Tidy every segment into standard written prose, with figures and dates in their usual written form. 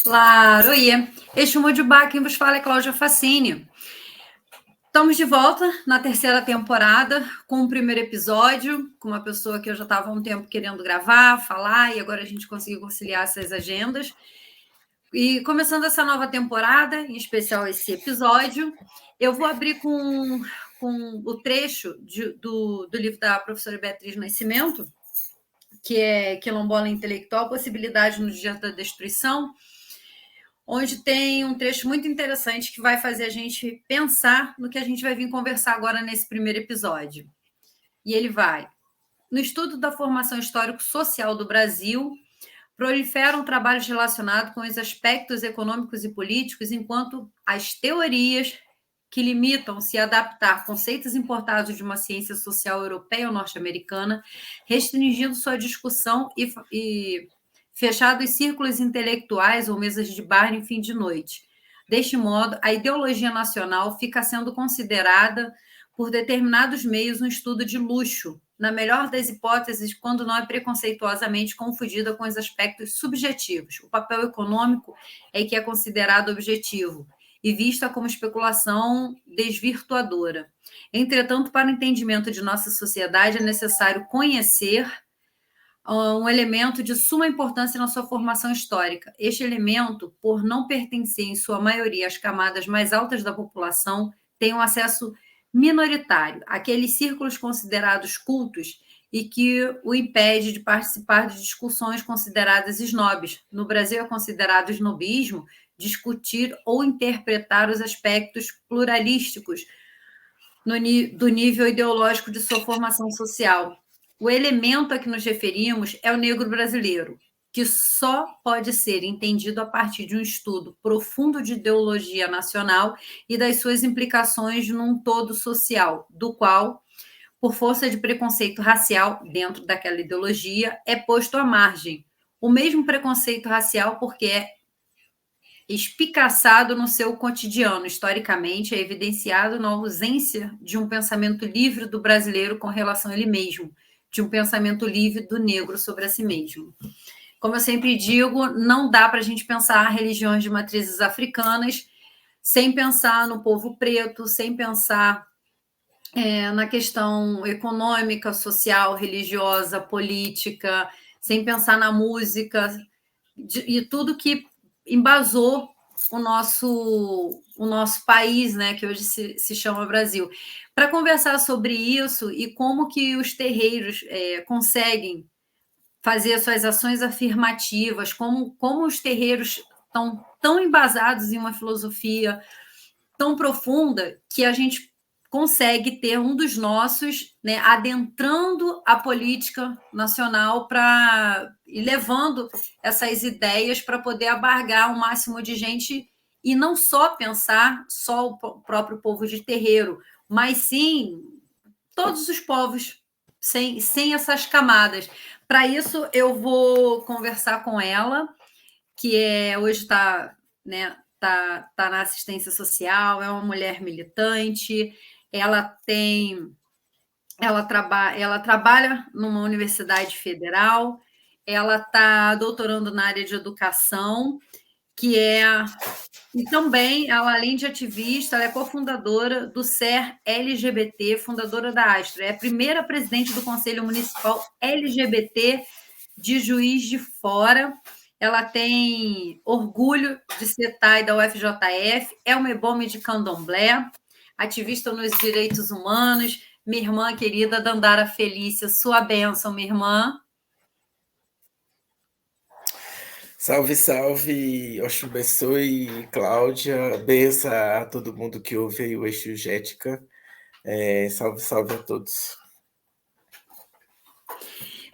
Claro, oiê. Este Mudibá, quem vos fala é Cláudia Facini. Estamos de volta na terceira temporada, com o primeiro episódio, com uma pessoa que eu já estava há um tempo querendo gravar, falar, e agora a gente conseguiu conciliar essas agendas. E começando essa nova temporada, em especial esse episódio, eu vou abrir com o trecho do livro da professora Beatriz Nascimento, que é Quilombola Intelectual, Possibilidade nos Dias da Destruição, onde tem um trecho muito interessante que vai fazer a gente pensar no que a gente vai vir conversar agora nesse primeiro episódio. E ele vai: no estudo da formação histórico-social do Brasil, proliferam trabalhos relacionados com os aspectos econômicos e políticos, enquanto as teorias que limitam-se a adaptar conceitos importados de uma ciência social europeia ou norte-americana, restringindo sua discussão e fechados círculos intelectuais ou mesas de bar em fim de noite. Deste modo, a ideologia nacional fica sendo considerada por determinados meios um estudo de luxo, na melhor das hipóteses, quando não é preconceituosamente confundida com os aspectos subjetivos. O papel econômico é que é considerado objetivo e vista como especulação desvirtuadora. Entretanto, para o entendimento de nossa sociedade, é necessário conhecer um elemento de suma importância na sua formação histórica. Este elemento, por não pertencer em sua maioria às camadas mais altas da população, tem um acesso minoritário, aqueles círculos considerados cultos e que o impede de participar de discussões consideradas snobs. No Brasil é considerado snobismo discutir ou interpretar os aspectos pluralísticos do nível ideológico de sua formação social. O elemento a que nos referimos é o negro brasileiro, que só pode ser entendido a partir de um estudo profundo de ideologia nacional e das suas implicações num todo social, do qual, por força de preconceito racial dentro daquela ideologia, é posto à margem. O mesmo preconceito racial, porque é espicaçado no seu cotidiano, historicamente, é evidenciado na ausência de um pensamento livre do brasileiro com relação a ele mesmo, de um pensamento livre do negro sobre a si mesmo. Como eu sempre digo, não dá para a gente pensar religiões de matrizes africanas sem pensar no povo preto, sem pensar na questão econômica, social, religiosa, política, sem pensar na música e tudo que embasou o nosso país, né, que hoje se chama Brasil. Para conversar sobre isso e como que os terreiros conseguem fazer suas ações afirmativas, como os terreiros estão tão embasados em uma filosofia tão profunda que a gente consegue ter um dos nossos, né, adentrando a política nacional e levando essas ideias para poder abarcar o máximo de gente e não só pensar só o próprio povo de terreiro, mas sim todos os povos, sem essas camadas. Para isso, eu vou conversar com ela, que hoje está, né, tá na assistência social, é uma mulher militante, ela trabalha numa universidade federal, ela está doutorando na área de educação, e também, ela, além de ativista, ela é cofundadora do SER LGBT, fundadora da Astra. É a primeira presidente do Conselho Municipal LGBT de Juiz de Fora. Ela tem orgulho de ser TAI da UFJF, é uma ebome de candomblé, ativista nos direitos humanos. Minha irmã querida Dandara Felícia, sua bênção, minha irmã. Salve, salve, Oxum abençoe, Cláudia, benção a todo mundo que ouve aí o Eixo Jética. Salve, salve a todos.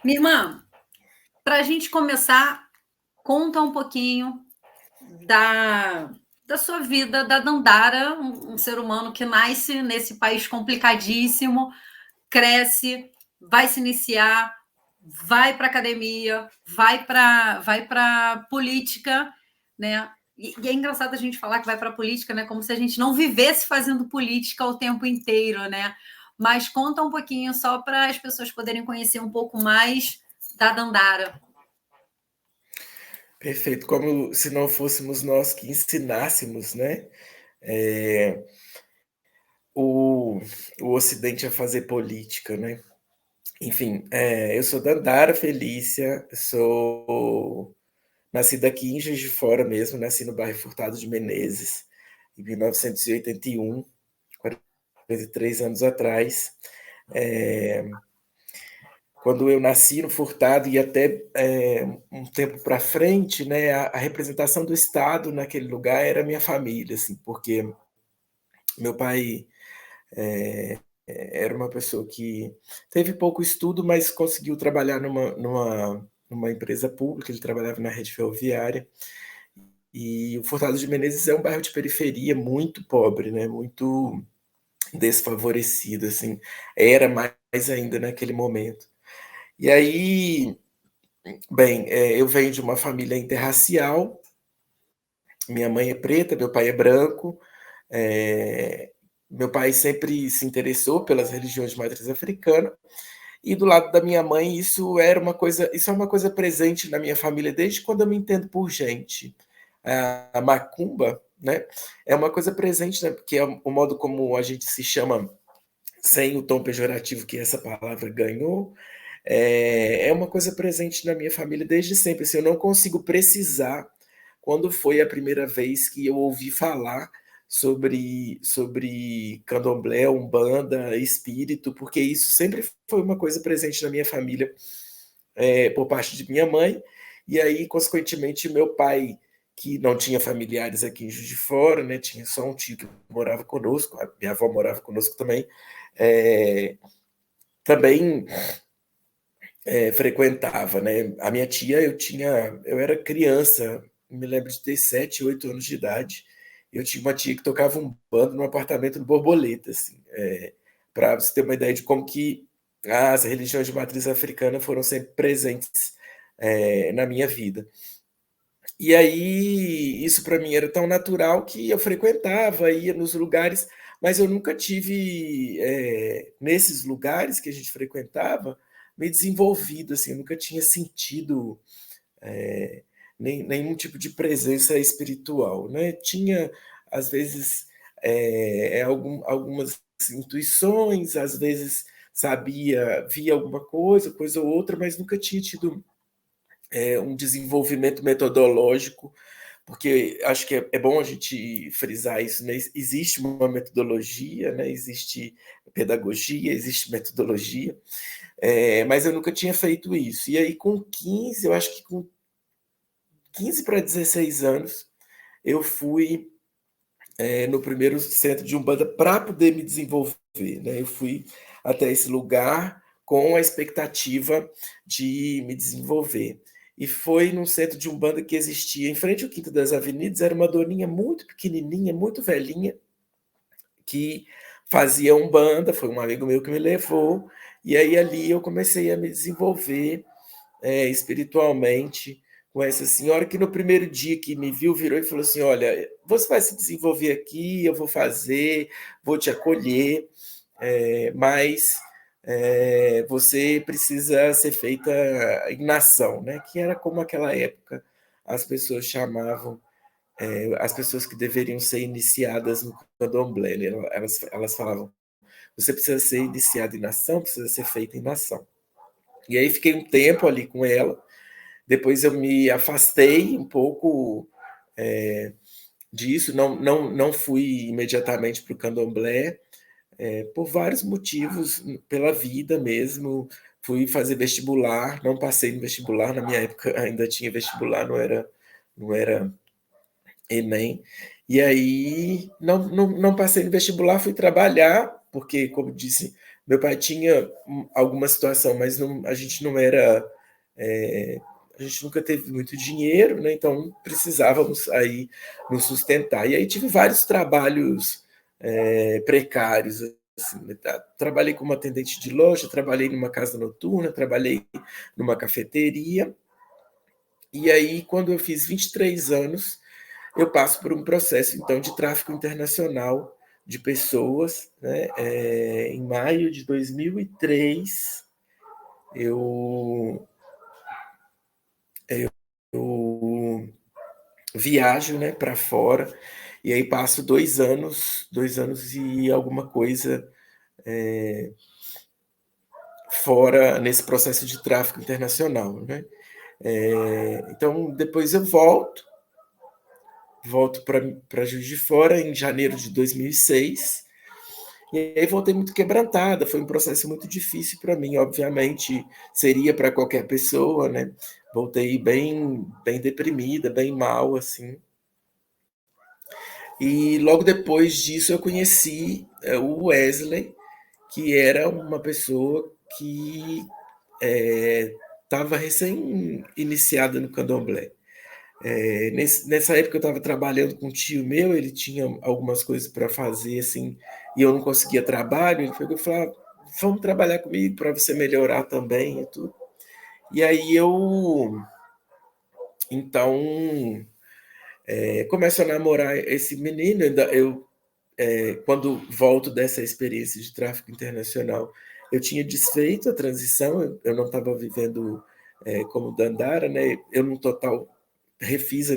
Minha irmã, para a gente começar, conta um pouquinho da sua vida, da Dandara, um ser humano que nasce nesse país complicadíssimo, cresce, vai se iniciar, vai para a academia, vai para política, né? E é engraçado a gente falar que vai para a política, né? Como se a gente não vivesse fazendo política o tempo inteiro, né? Mas conta um pouquinho só para as pessoas poderem conhecer um pouco mais da Dandara. Perfeito, como se não fôssemos nós que ensinássemos, né, eh, o o Ocidente a fazer política, né. Enfim, eu sou Dandara Felícia, sou nascida aqui em Juiz de Fora mesmo, nasci no bairro Furtado de Menezes, em 1981, 43 anos atrás. Eh, Quando eu nasci no Furtado e até, um tempo para frente, né, a representação do Estado naquele lugar era a minha família, assim, porque meu pai, era uma pessoa que teve pouco estudo, mas conseguiu trabalhar numa empresa pública, ele trabalhava na rede ferroviária, e o Furtado de Menezes é um bairro de periferia muito pobre, né, muito desfavorecido, assim, era mais ainda naquele momento. E aí, bem, eu venho de uma família interracial, minha mãe é preta, meu pai é branco, meu pai sempre se interessou pelas religiões de matriz africana, e do lado da minha mãe isso é uma coisa presente na minha família desde quando eu me entendo por gente. A macumba, né, é uma coisa presente, né, porque é o modo como a gente se chama sem o tom pejorativo que essa palavra ganhou, é uma coisa presente na minha família desde sempre, assim, eu não consigo precisar quando foi a primeira vez que eu ouvi falar sobre candomblé, umbanda, espírito, porque isso sempre foi uma coisa presente na minha família, por parte de minha mãe, e aí, consequentemente, meu pai, que não tinha familiares aqui em Juiz de Fora, né, tinha só um tio que morava conosco, a minha avó morava conosco também, eh, também frequentava, né? A minha tia, eu era criança, me lembro de ter 7, 8 anos de idade. Eu tinha uma tia que tocava um bando no apartamento do Borboleta, assim, para você ter uma ideia de como que as religiões de matriz africana foram sempre presentes na minha vida. E aí, isso para mim era tão natural que eu frequentava, ia nos lugares, mas eu nunca tive, nesses lugares que a gente frequentava, me desenvolvido, assim, eu nunca tinha sentido nenhum tipo de presença espiritual, né? Tinha, às vezes, algumas intuições, às vezes via alguma coisa ou outra, mas nunca tinha tido um desenvolvimento metodológico, porque acho que é bom a gente frisar isso, né? Existe uma metodologia, né? Existe pedagogia, existe metodologia, mas eu nunca tinha feito isso. E aí, com 15, eu acho que com 15 para 16 anos, eu fui no primeiro centro de Umbanda para poder me desenvolver, né? Eu fui até esse lugar com a expectativa de me desenvolver. E foi num centro de Umbanda que existia em frente ao Quinto das Avenidas, era uma doninha muito pequenininha, muito velhinha, que fazia Umbanda, foi um amigo meu que me levou, e aí ali eu comecei a me desenvolver espiritualmente com essa senhora que no primeiro dia que me viu, virou e falou assim: olha, você vai se desenvolver aqui, eu vou fazer, vou te acolher, mas você precisa ser feita em nação, né? Que era como aquela época as pessoas chamavam as pessoas que deveriam ser iniciadas no candomblé, né? Elas falavam, você precisa ser iniciado em nação, precisa ser feita em nação. E aí fiquei um tempo ali com ela, depois eu me afastei um pouco disso, não fui imediatamente para o candomblé, por vários motivos, pela vida mesmo. Fui fazer vestibular, não passei no vestibular, na minha época ainda tinha vestibular, não era Enem. E aí não passei no vestibular, fui trabalhar, porque, como disse, meu pai tinha alguma situação, mas a gente não era. É, a gente nunca teve muito dinheiro, né? Então precisávamos aí nos sustentar. E aí tive vários trabalhos precários. Assim, né? Trabalhei como atendente de loja, trabalhei numa casa noturna, trabalhei numa cafeteria. E aí, quando eu fiz 23 anos, eu passo por um processo, então, de tráfico internacional de pessoas, né? Em maio de 2003, eu, eu viajo, né, para fora, e aí passo 2 anos e alguma coisa fora nesse processo de tráfico internacional, né? Então, depois eu volto para Juiz de Fora em janeiro de 2006, e aí voltei muito quebrantada, foi um processo muito difícil para mim, obviamente seria para qualquer pessoa, né? Voltei bem deprimida, bem mal, assim. E logo depois disso eu conheci o Wesley, que era uma pessoa que estava recém-iniciada no candomblé. Nessa época eu estava trabalhando com um tio meu, ele tinha algumas coisas para fazer, assim, e eu não conseguia trabalho, ele pegou e falou, vamos trabalhar comigo para você melhorar também e tudo. E aí então, começo a namorar esse menino, quando volto dessa experiência de tráfico internacional, eu tinha desfeito a transição, eu não estava vivendo como Dandara, né? Eu, no total, refiz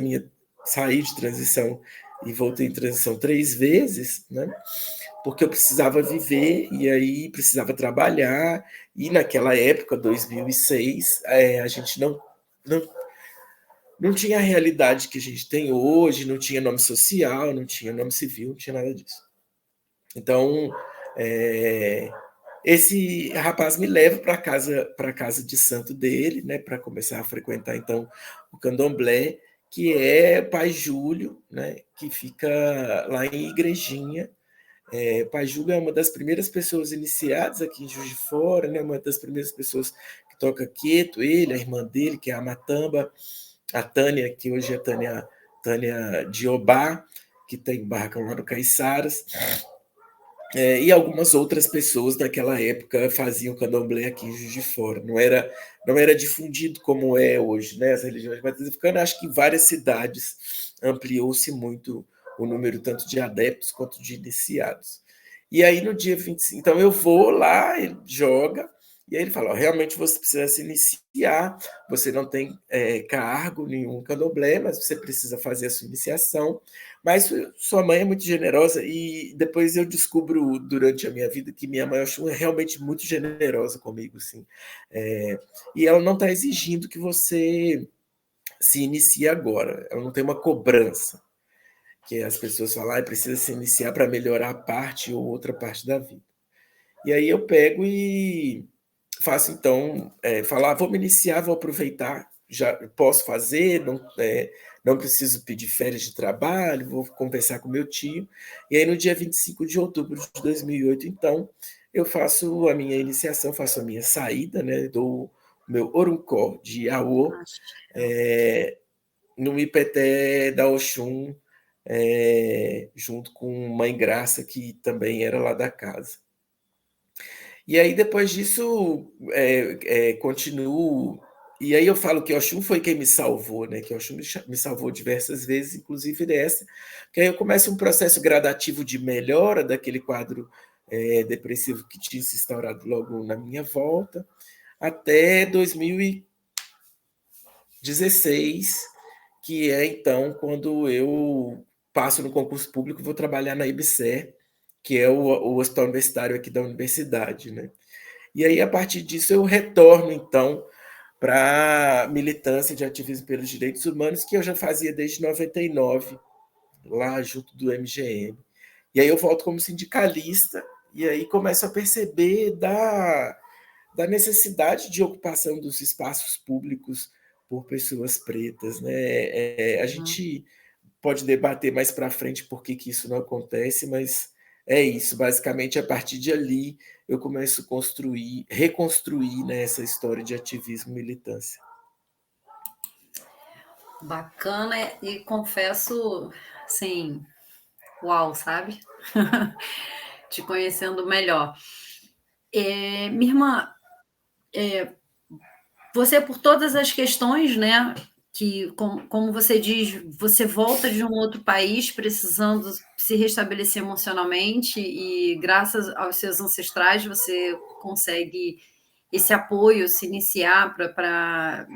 saí de transição e voltei em transição 3 vezes, né? Porque eu precisava viver e aí precisava trabalhar, e naquela época, 2006, a gente não, não tinha a realidade que a gente tem hoje, não tinha nome social, não tinha nome civil, não tinha nada disso. Então, esse rapaz me leva para casa de santo dele, né, para começar a frequentar então o candomblé, que é Pai Júlio, né, que fica lá em Igrejinha. Pai Júlio é uma das primeiras pessoas iniciadas aqui em Juiz de Fora, né, uma das primeiras pessoas que toca queto, ele, a irmã dele, que é a Matamba, a Tânia, que hoje é Tânia Diobá, que tem barraca lá no Caiçaras. E algumas outras pessoas naquela época faziam candomblé aqui em Juiz de Fora. Não era difundido como é hoje, né? As religiões matrizes africanas, acho que em várias cidades ampliou-se muito o número tanto de adeptos quanto de iniciados. E aí no dia 25, então eu vou lá, ele joga, e aí ele fala, realmente você precisa se iniciar, você não tem cargo nenhum candomblé, mas você precisa fazer a sua iniciação. Mas sua mãe é muito generosa, e depois eu descubro durante a minha vida que minha mãe é realmente muito generosa comigo, assim. E ela não está exigindo que você se inicie agora, ela não tem uma cobrança, que as pessoas falam, precisa se iniciar para melhorar a parte ou outra parte da vida. E aí eu pego e faço então, falar, vou me iniciar, vou aproveitar, já posso fazer, não preciso pedir férias de trabalho, vou conversar com meu tio. E aí no dia 25 de outubro de 2008, então, eu faço a minha iniciação, faço a minha saída, né, do meu Oruncó de Iaô, no Ipeté da Oxum, junto com Mãe Graça, que também era lá da casa. E aí, depois disso, continuo. E aí eu falo que Oxum foi quem me salvou, né? Que Oxum me salvou diversas vezes, inclusive dessa. Que aí eu começo um processo gradativo de melhora daquele quadro depressivo que tinha se instaurado logo na minha volta, até 2016, que é então quando eu passo no concurso público e vou trabalhar na IBSER, que é o hospital universitário aqui da universidade, né? E aí, a partir disso, eu retorno, então, para a militância de ativismo pelos direitos humanos, que eu já fazia desde 99, lá junto do MGM. E aí eu volto como sindicalista, e aí começo a perceber da necessidade de ocupação dos espaços públicos por pessoas pretas, né? A gente pode debater mais para frente por que isso não acontece, mas é isso. Basicamente, a partir de ali, eu começo a reconstruir, né, essa história de ativismo e militância. Bacana, e confesso, assim, uau, sabe? Te conhecendo melhor. Minha irmã, você, por todas as questões, né, que, como você diz, você volta de um outro país precisando se restabelecer emocionalmente, e graças aos seus ancestrais você consegue esse apoio, se iniciar para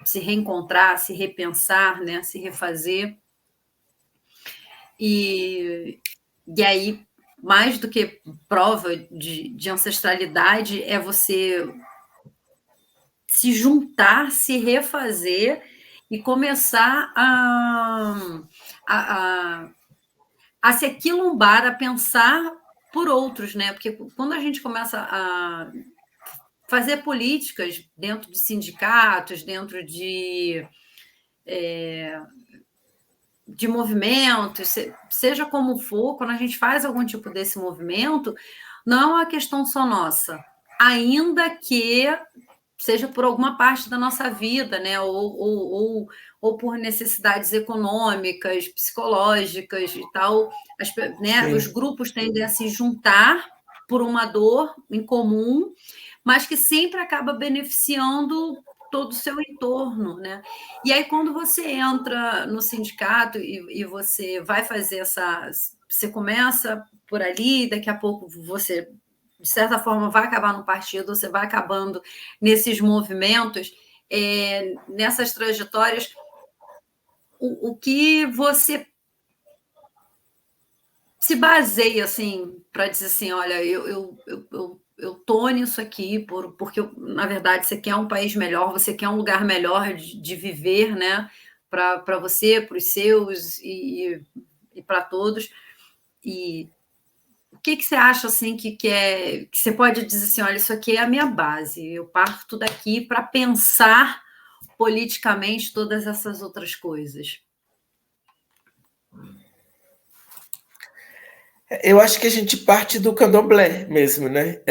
se reencontrar, se repensar, né? Se refazer. E aí, mais do que prova de ancestralidade, é você se juntar, se refazer e começar a se aquilombar, a pensar por outros, né? Porque quando a gente começa a fazer políticas dentro de sindicatos, dentro de movimentos, seja como for, quando a gente faz algum tipo desse movimento, não é uma questão só nossa, ainda que seja por alguma parte da nossa vida, né? Ou por necessidades econômicas, psicológicas e tal. Né? Os grupos tendem a se juntar por uma dor em comum, mas que sempre acaba beneficiando todo o seu entorno, né? E aí, quando você entra no sindicato e você vai fazer você começa por ali, daqui a pouco você, de certa forma, vai acabar no partido, você vai acabando nesses movimentos, nessas trajetórias, o que você se baseia, assim, para dizer assim, olha, eu estou nisso aqui porque, na verdade, você quer um país melhor, você quer um lugar melhor de viver, né? Para você, para os seus e para todos. E o que você acha assim que você pode dizer assim, olha, isso aqui é a minha base, eu parto daqui para pensar politicamente todas essas outras coisas? Eu acho que a gente parte do candomblé mesmo, né?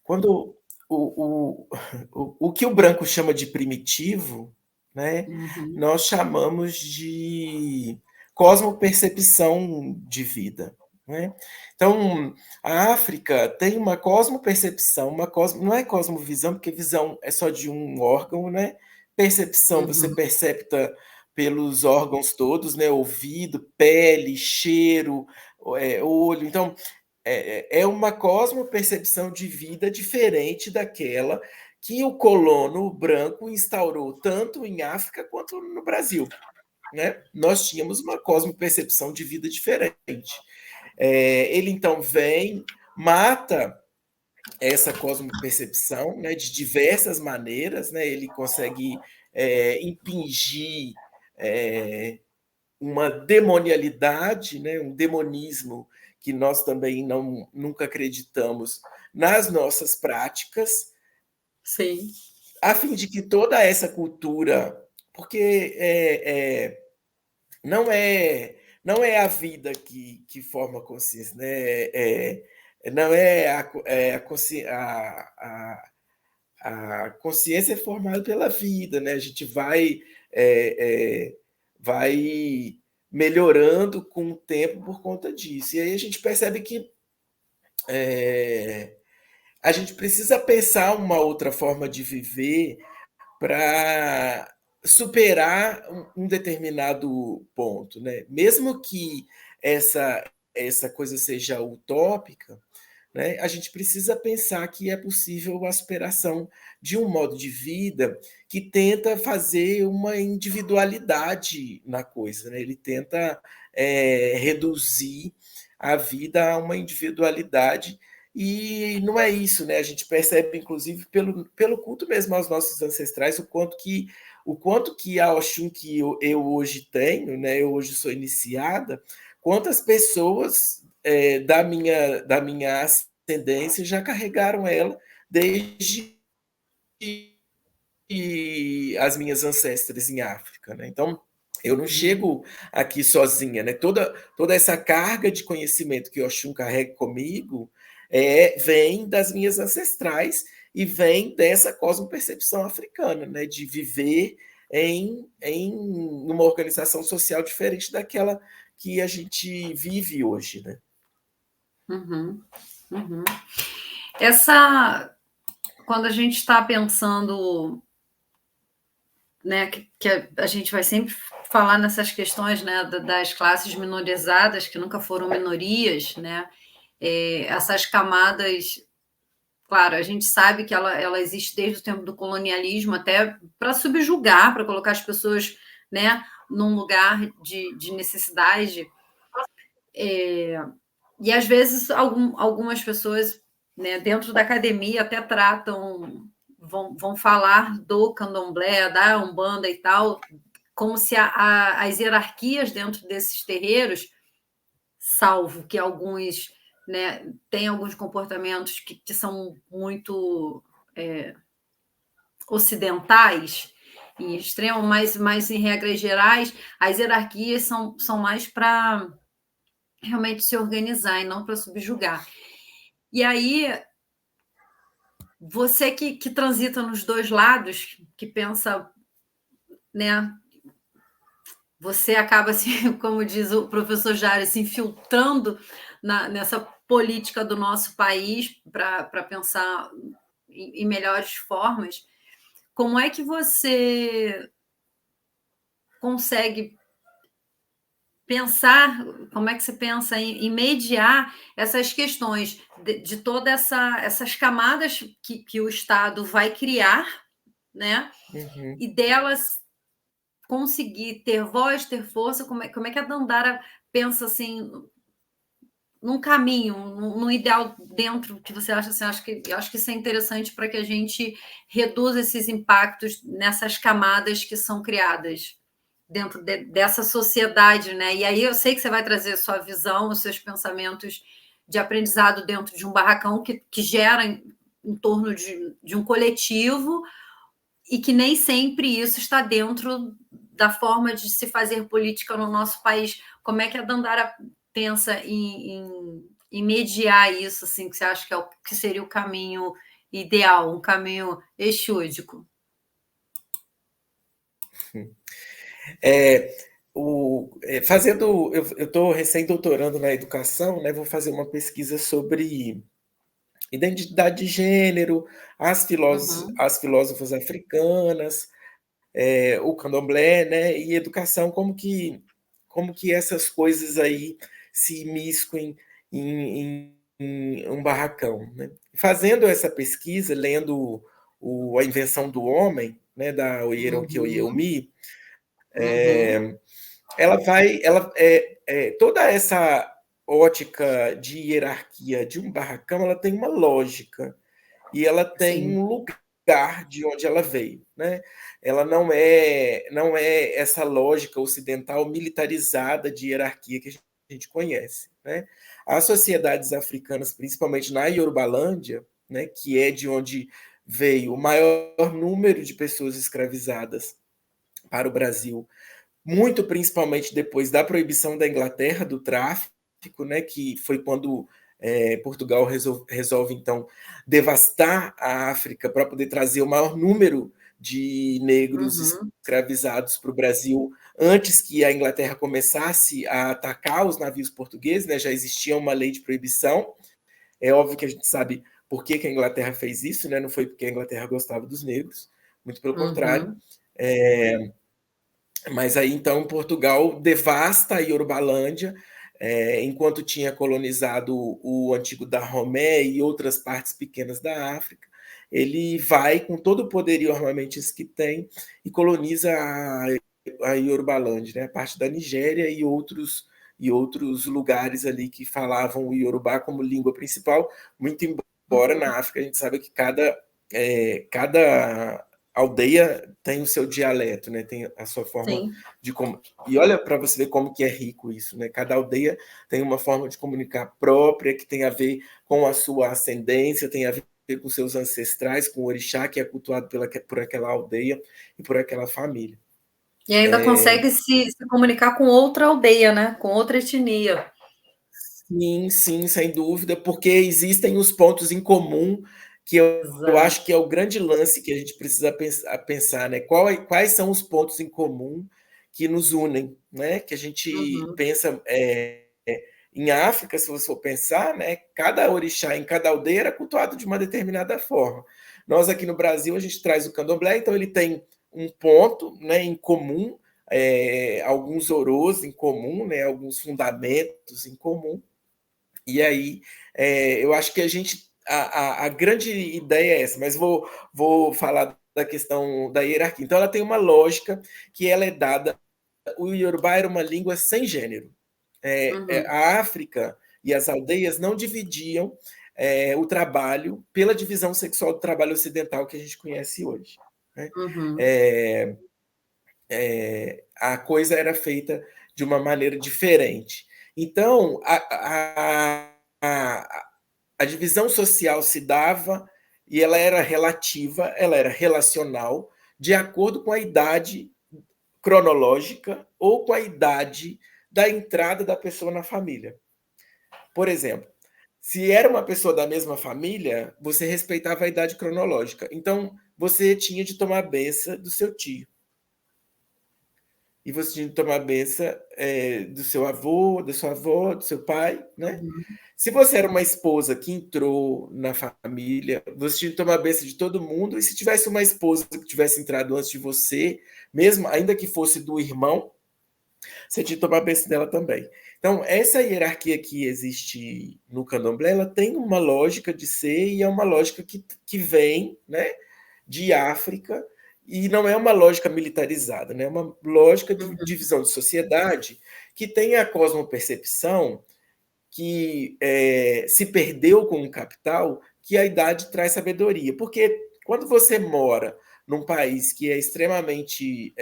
Quando o que o branco chama de primitivo, né? Nós chamamos de cosmopercepção de vida, né? Então, a África tem uma cosmopercepção, não é cosmovisão, porque visão é só de um órgão, né? Percepção, você percepta pelos órgãos todos, né? Ouvido, pele, cheiro, olho. Então, é uma cosmopercepção de vida diferente daquela que o colono branco instaurou tanto em África quanto no Brasil, né? Nós tínhamos uma cosmopercepção de vida diferente. Ele então vem, mata essa cosmopercepção, né, de diversas maneiras, né? Ele consegue impingir uma demonialidade, né, um demonismo que nós também nunca acreditamos nas nossas práticas. Sim. A fim de que toda essa cultura, porque não é a vida que forma a consciência, né? Não é a consciência é formada pela vida, né? A gente vai melhorando com o tempo por conta disso. E aí a gente percebe que a gente precisa pensar uma outra forma de viver para superar um determinado ponto, né? Mesmo que essa coisa seja utópica, né? A gente precisa pensar que é possível a superação de um modo de vida que tenta fazer uma individualidade na coisa, né? Ele tenta reduzir a vida a uma individualidade, e não é isso, né? A gente percebe, inclusive, pelo culto mesmo aos nossos ancestrais, o quanto que a Oxum que eu hoje tenho, né? Eu hoje sou iniciada, quantas pessoas da minha ascendência já carregaram ela desde as minhas ancestras em África, né? Então, eu não chego aqui sozinha, né? Toda essa carga de conhecimento que Oxum carrega comigo vem das minhas ancestrais e vem dessa cosmopercepção africana, né? De viver em uma organização social diferente daquela que a gente vive hoje, né? Quando a gente está pensando, né, que a gente vai sempre falar nessas questões, né, das classes minorizadas, que nunca foram minorias, né, essas camadas Claro, a gente sabe que ela existe desde o tempo do colonialismo, até para subjugar, para colocar as pessoas, né, num lugar de necessidade. E às vezes algumas pessoas, né, dentro da academia até vão falar do candomblé, da umbanda e tal, como se as hierarquias dentro desses terreiros, salvo que alguns, né, têm alguns comportamentos que são muito ocidentais, em extremo, mas em regras gerais, as hierarquias são mais para realmente se organizar e não para subjugar. E aí, você que transita nos dois lados, que pensa, né? Você acaba, assim, como diz o professor Jari, se infiltrando nessa política do nosso país para pensar em melhores formas. Como é que você consegue pensar, como é que você pensa em mediar essas questões de todas essas camadas que o Estado vai criar, né? Uhum. E delas conseguir ter voz, ter força, como é que a Dandara pensa assim num caminho, num ideal dentro que você acha assim, acho que isso é interessante para que a gente reduza esses impactos nessas camadas que são criadas dentro dessa sociedade, né? E aí eu sei que você vai trazer a sua visão, os seus pensamentos de aprendizado dentro de um barracão que gera em torno de um coletivo e que nem sempre isso está dentro da forma de se fazer política no nosso país. Como é que a Dandara pensa em mediar isso, assim, que você acha que seria o caminho ideal, um caminho exúdico? Eu estou recém-doutorando na educação, né? Vou fazer uma pesquisa sobre identidade de gênero, Uhum. as filósofas africanas, o candomblé, né? E educação, como que essas coisas aí se imiscuem em um barracão, né? Fazendo essa pesquisa, lendo A Invenção do Homem, né, da Oyeronke Uhum. Oyemi, Uhum. toda essa ótica de hierarquia de um barracão, ela tem uma lógica e ela tem Sim. um lugar de onde ela veio, né? Ela não é essa lógica ocidental militarizada de hierarquia que a gente conhece, né? As sociedades africanas, principalmente na Yorubalândia, né, que é de onde veio o maior número de pessoas escravizadas para o Brasil, muito principalmente depois da proibição da Inglaterra do tráfico, né, que foi quando Portugal resolve, então, devastar a África para poder trazer o maior número de negros Uhum. escravizados para o Brasil, antes que a Inglaterra começasse a atacar os navios portugueses, né, já existia uma lei de proibição. É óbvio que a gente sabe por que a Inglaterra fez isso, né, não foi porque a Inglaterra gostava dos negros, muito pelo contrário. Uhum. Mas aí, então, Portugal devasta a Yorubalândia, enquanto tinha colonizado o antigo Dahomey e outras partes pequenas da África. Ele vai com todo o poder e armamentos que tem e coloniza a Yorubalândia, né? A parte da Nigéria e outros lugares ali que falavam o Yorubá como língua principal, muito embora na África a gente sabe que cada aldeia tem o seu dialeto, né? Tem a sua forma Sim. de como. E olha para você ver como que é rico isso, né? Cada aldeia tem uma forma de comunicar própria que tem a ver com a sua ascendência, tem a ver com seus ancestrais, com o orixá que é cultuado por aquela aldeia e por aquela família. E ainda consegue se comunicar com outra aldeia, né? Com outra etnia. Sim, sim, sem dúvida, porque existem os pontos em comum que eu acho que Exato. é o grande lance que a gente precisa pensar, né? Quais são os pontos em comum que nos unem, né? Que a gente Uhum. pensa em África, se você for pensar, né? Cada orixá em cada aldeia era cultuado de uma determinada forma. Nós aqui no Brasil a gente traz o candomblé, então ele tem um ponto, né, em comum, alguns orôs em comum, né? Alguns fundamentos em comum. E aí, eu acho que a gente a grande ideia é essa, mas vou falar da questão da hierarquia. Então, ela tem uma lógica que ela é dada. O Yorubá era uma língua sem gênero. A África e as aldeias não dividiam o trabalho pela divisão sexual do trabalho ocidental que a gente conhece hoje. Né? A coisa era feita de uma maneira diferente. Então, a divisão social se dava e ela era relativa, ela era relacional, de acordo com a idade cronológica ou com a idade da entrada da pessoa na família. Por exemplo, se era uma pessoa da mesma família, você respeitava a idade cronológica. Então, você tinha de tomar a benção do seu tio. E você tinha de tomar a benção do seu avô, da sua avó, do seu pai, né? Se você era uma esposa que entrou na família, você tinha de tomar a benção de todo mundo, e se tivesse uma esposa que tivesse entrado antes de você, mesmo ainda que fosse do irmão, você tinha de tomar a benção dela também. Então, essa hierarquia que existe no candomblé, ela tem uma lógica de ser, e é uma lógica que vem, né, de África, e não é uma lógica militarizada, né? É uma lógica de divisão de sociedade que tem a cosmopercepção que se perdeu com o capital, que a idade traz sabedoria. Porque quando você mora num país que é extremamente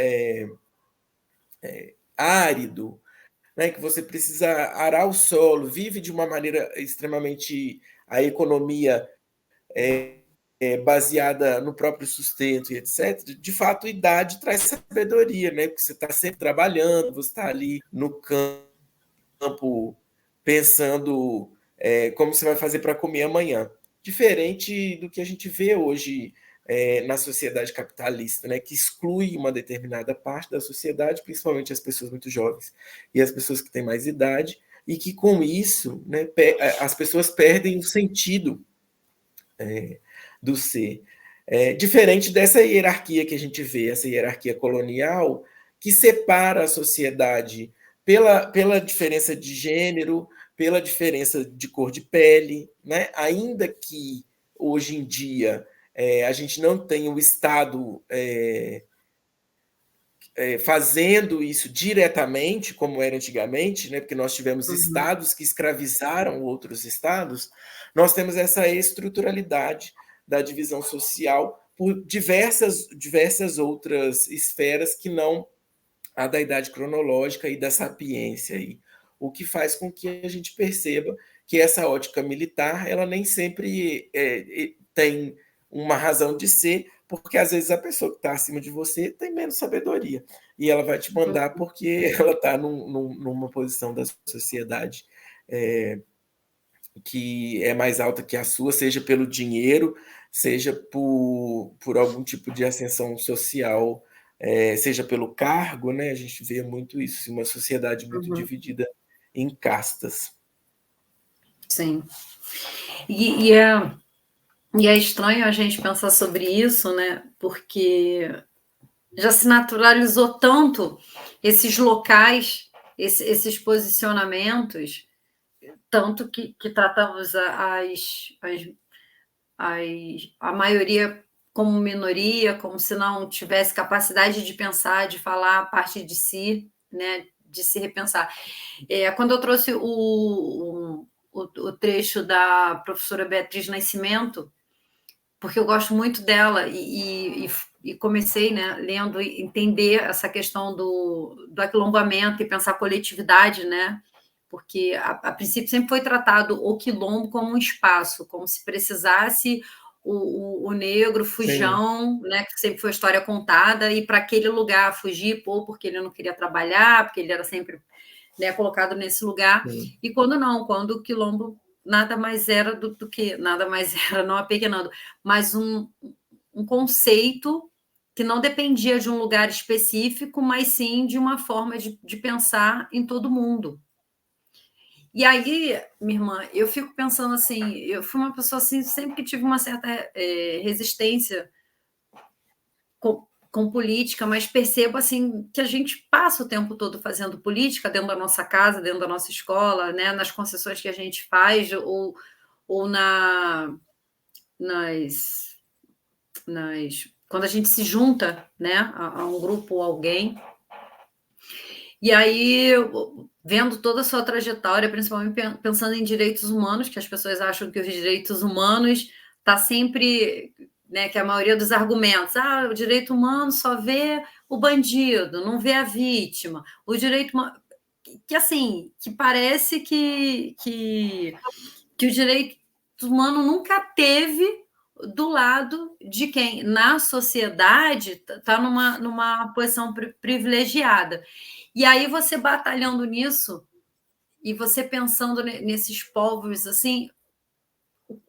árido, né, que você precisa arar o solo, vive de uma maneira extremamente... A economia baseada no próprio sustento e etc., de fato, a idade traz sabedoria, né? Porque você está sempre trabalhando, você está ali no campo pensando como você vai fazer para comer amanhã. Diferente do que a gente vê hoje na sociedade capitalista, né, que exclui uma determinada parte da sociedade, principalmente as pessoas muito jovens e as pessoas que têm mais idade, e que com isso, né, as pessoas perdem o sentido do ser. Diferente dessa hierarquia que a gente vê, essa hierarquia colonial, que separa a sociedade pela diferença de gênero, pela diferença de cor de pele, né? Ainda que hoje em dia a gente não tenha o Estado fazendo isso diretamente, como era antigamente, né? Porque nós tivemos estados que escravizaram outros estados, nós temos essa estruturalidade da divisão social por diversas outras esferas que não a da idade cronológica e da sapiência aí, o que faz com que a gente perceba que essa ótica militar ela nem sempre tem uma razão de ser, porque às vezes a pessoa que está acima de você tem menos sabedoria e ela vai te mandar porque ela está numa posição da sociedade que é mais alta que a sua, seja pelo dinheiro, seja por algum tipo de ascensão social, seja pelo cargo, né? A gente vê muito isso, uma sociedade muito dividida em castas. Sim. E é estranho a gente pensar sobre isso, né? Porque já se naturalizou tanto esses locais, esses posicionamentos, tanto que tratamos a maioria como minoria, como se não tivesse capacidade de pensar, de falar a partir de si, né? De se repensar. Quando eu trouxe o trecho da professora Beatriz Nascimento, porque eu gosto muito dela e comecei, né, lendo e entender essa questão do aquilombamento e pensar coletividade, né? Porque a princípio sempre foi tratado o quilombo como um espaço, como se precisasse o negro fujão, né, que sempre foi a história contada, e para aquele lugar fugir, porque ele não queria trabalhar, porque ele era sempre, né, colocado nesse lugar. Sim. E quando o quilombo nada mais era nada mais era, não apequenando, mas um conceito que não dependia de um lugar específico, mas sim de uma forma de pensar em todo mundo. E aí, minha irmã, eu fico pensando assim, eu fui uma pessoa assim, sempre que tive uma certa resistência com política, mas percebo assim que a gente passa o tempo todo fazendo política dentro da nossa dentro da nossa escola, né, nas concessões que a gente faz, ou quando a gente se junta, né, a um grupo ou alguém. E aí, vendo toda a sua trajetória, principalmente pensando em direitos humanos, que as pessoas acham que os direitos humanos está sempre, né, que a maioria dos argumentos, o direito humano só vê o bandido, não vê a vítima. O direito humano, que assim, que parece que o direito humano nunca teve do lado de quem, na sociedade, está numa posição privilegiada. E aí você batalhando nisso, e você pensando nesses povos, assim,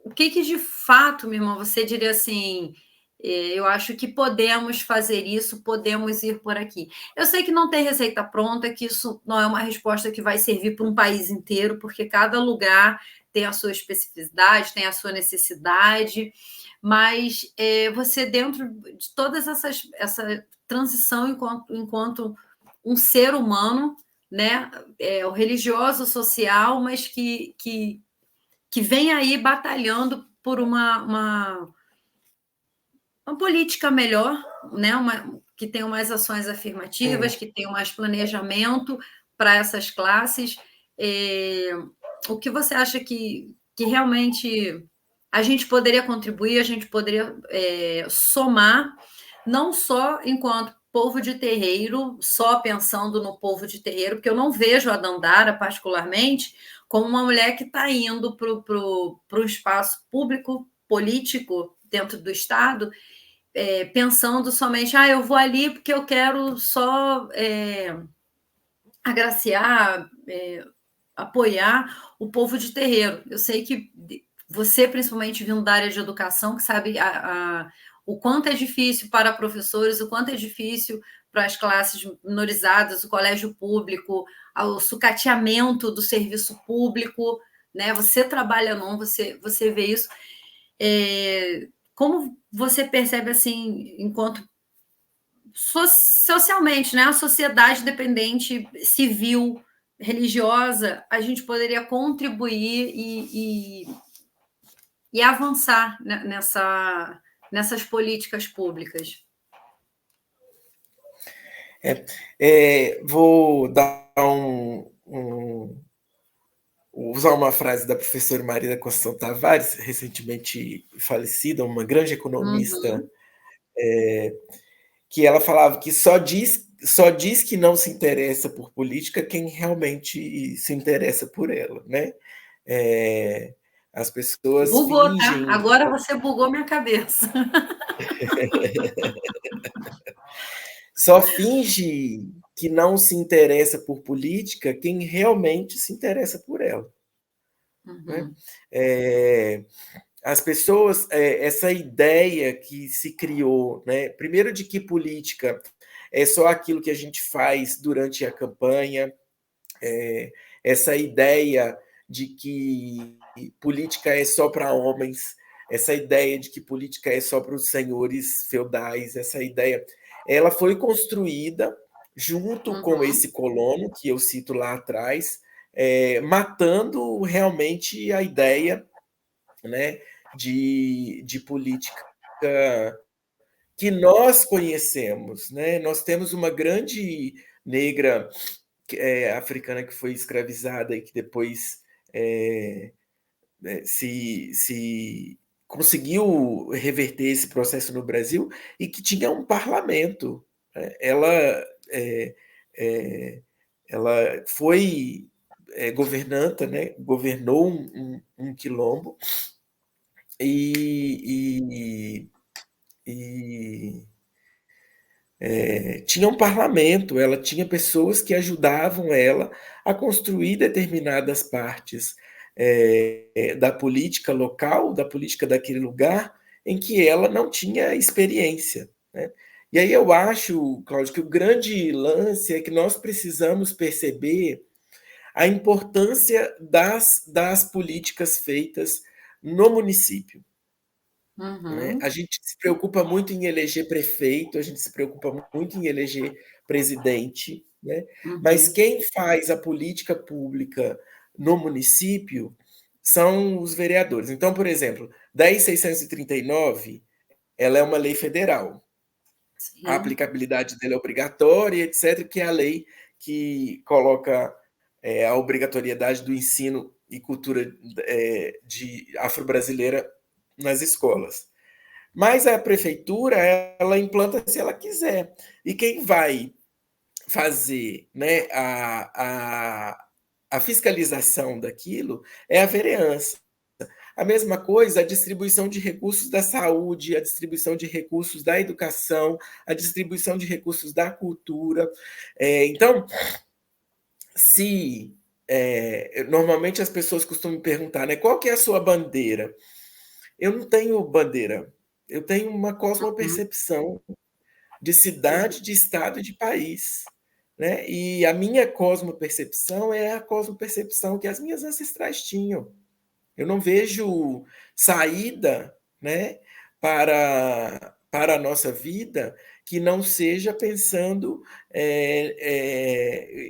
o que de fato, minha irmã, você diria assim, eu acho que podemos fazer isso, podemos ir por aqui. Eu sei que não tem receita pronta, que isso não é uma resposta que vai servir para um país inteiro, porque cada lugar tem a sua especificidade, tem a sua necessidade, mas você, dentro de todas essa transição enquanto um ser humano, né, o religioso, social, mas que vem aí batalhando por uma política melhor, né? Que tenham mais ações afirmativas, que tenham mais planejamento para essas classes. O que você acha que realmente a gente poderia contribuir, a gente poderia somar, não só enquanto povo de terreiro, só pensando no povo de terreiro, porque eu não vejo a Dandara, particularmente, como uma mulher que está indo para o espaço público, político, dentro do Estado, pensando somente, eu vou ali porque eu quero só agraciar, apoiar o povo de terreiro. Eu sei que você, principalmente vindo da área de educação, que sabe o quanto é difícil para professores, o quanto é difícil para as classes minorizadas, o colégio público, o sucateamento do serviço público, né? Você trabalha você vê isso. Como você percebe, assim, enquanto socialmente, né? A sociedade dependente, civil, religiosa, a gente poderia contribuir e avançar nessas políticas públicas? Vou dar usar uma frase da professora Maria da Conceição Tavares, recentemente falecida, uma grande economista, que ela falava que só diz que não se interessa por política quem realmente se interessa por ela, né? As pessoas Bugou, tá? fingem. Agora você bugou minha cabeça. Só finge que não se interessa por política quem realmente se interessa por ela. Né? As pessoas, essa ideia que se criou, né? Primeiro, de que política é só aquilo que a gente faz durante a campanha, essa ideia de que política é só para homens, essa ideia de que política é só para os senhores feudais, essa ideia, ela foi construída junto com esse colono que eu cito lá atrás, matando realmente a ideia, né, de política que nós conhecemos, né? Nós temos uma grande negra africana que foi escravizada e que depois se conseguiu reverter esse processo no Brasil e que tinha um parlamento. Né? Ela foi governanta, né? Governou um quilombo e tinha um parlamento, ela tinha pessoas que ajudavam ela a construir determinadas partes da política local, da política daquele lugar, em que ela não tinha experiência. Né? E aí eu acho, Cláudio, que o grande lance é que nós precisamos perceber a importância das políticas feitas no município. Né? A gente se preocupa muito em eleger prefeito, a gente se preocupa muito em eleger presidente, né? Mas quem faz a política pública no município são os vereadores. Então, por exemplo, 10.639, ela é uma lei federal. A aplicabilidade dela é obrigatória, etc., que é a lei que coloca a obrigatoriedade do ensino e cultura de afro-brasileira nas escolas. Mas a prefeitura, ela implanta se ela quiser. E quem vai fazer, né, a fiscalização daquilo é a vereança. A mesma coisa, a distribuição de recursos da saúde, a distribuição de recursos da educação, a distribuição de recursos da cultura. Então, se normalmente as pessoas costumam me perguntar, né, qual que é a sua bandeira? Eu não tenho bandeira, eu tenho uma cosmopercepção de cidade, de estado e de país. Né? E a minha cosmopercepção é a cosmopercepção que as minhas ancestrais tinham. Eu não vejo saída, né, para a nossa vida que não seja pensando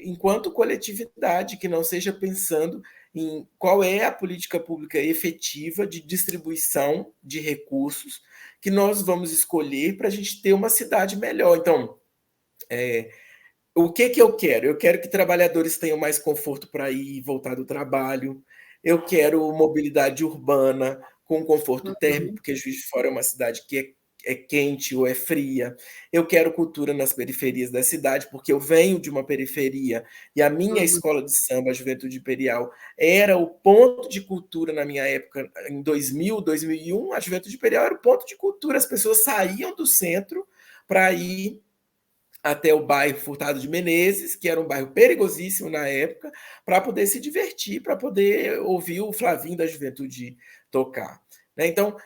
enquanto coletividade, que não seja pensando em qual é a política pública efetiva de distribuição de recursos que nós vamos escolher para a gente ter uma cidade melhor. Então, o que eu quero? Eu quero que trabalhadores tenham mais conforto para ir e voltar do trabalho. Eu quero mobilidade urbana com conforto térmico, porque Juiz de Fora é uma cidade que é quente ou é fria. Eu quero cultura nas periferias da cidade, porque eu venho de uma periferia e a minha escola de samba, a Juventude Imperial, era o ponto de cultura na minha época, em 2000, 2001, a Juventude Imperial era o ponto de cultura. As pessoas saíam do centro para ir até o bairro Furtado de Menezes, que era um bairro perigosíssimo na época, para poder se divertir, para poder ouvir o Flavinho da Juventude tocar. Né? Então,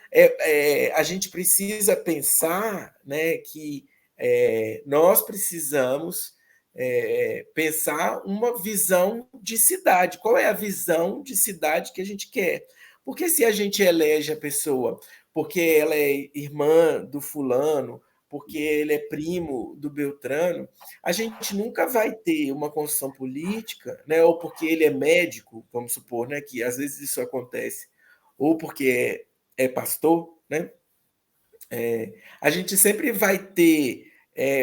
a gente precisa pensar, né, que nós precisamos pensar uma visão de cidade. Qual é a visão de cidade que a gente quer? Porque se a gente elege a pessoa porque ela é irmã do fulano, porque ele é primo do Beltrano, a gente nunca vai ter uma construção política, né? Ou porque ele é médico, vamos supor, né? Que às vezes isso acontece, ou porque é pastor, né? A gente sempre vai ter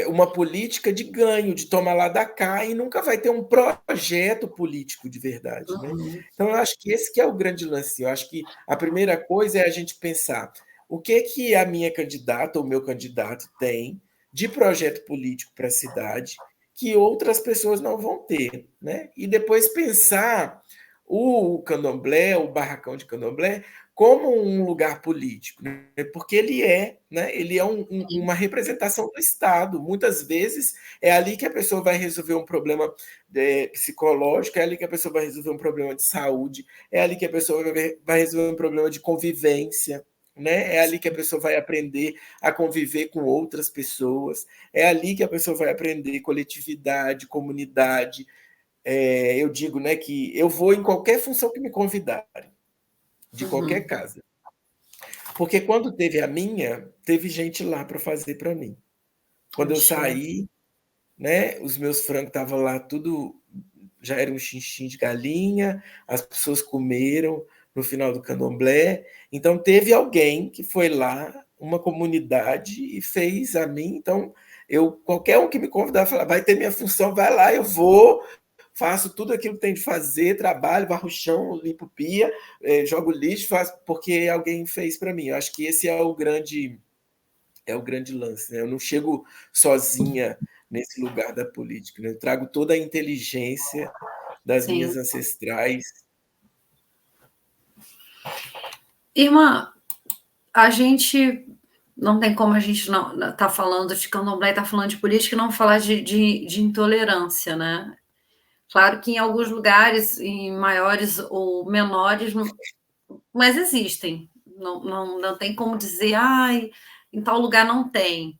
uma política de ganho, de tomar lá da cá, e nunca vai ter um projeto político de verdade, né? Então, eu acho que esse que é o grande lance. Eu acho que a primeira coisa é a gente pensar o que a minha candidata ou o meu candidato tem de projeto político para a cidade que outras pessoas não vão ter, né? E depois pensar o candomblé, o barracão de candomblé, como um lugar político, né? Porque ele é uma representação do Estado. Muitas vezes é ali que a pessoa vai resolver um problema psicológico, é ali que a pessoa vai resolver um problema de saúde, é ali que a pessoa vai resolver um problema de convivência. Né? É ali que a pessoa vai aprender a conviver com outras pessoas, é ali que a pessoa vai aprender coletividade, comunidade. Eu digo, né, que eu vou em qualquer função que me convidarem, de qualquer casa. Porque quando teve a minha, teve gente lá para fazer para mim. Quando eu saí, né, os meus frangos estavam lá, tudo já era um xinxim de galinha, as pessoas comeram no final do candomblé. Então, teve alguém que foi lá, uma comunidade, e fez a mim. Então, qualquer um que me convidar, falar, vai ter minha função, vai lá, eu vou, faço tudo aquilo que tem de fazer, trabalho, varro o chão, limpo pia, jogo lixo, faço porque alguém fez para mim. Eu acho que esse é o grande lance. Né? Eu não chego sozinha nesse lugar da política. Né? Eu trago toda a inteligência das minhas ancestrais. Irmã, a gente não tem como a gente não tá falando de candomblé, tá falando de política e não falar de intolerância, né? Claro que em alguns lugares, em maiores ou menores, mas existem. Não tem como dizer, em tal lugar não tem.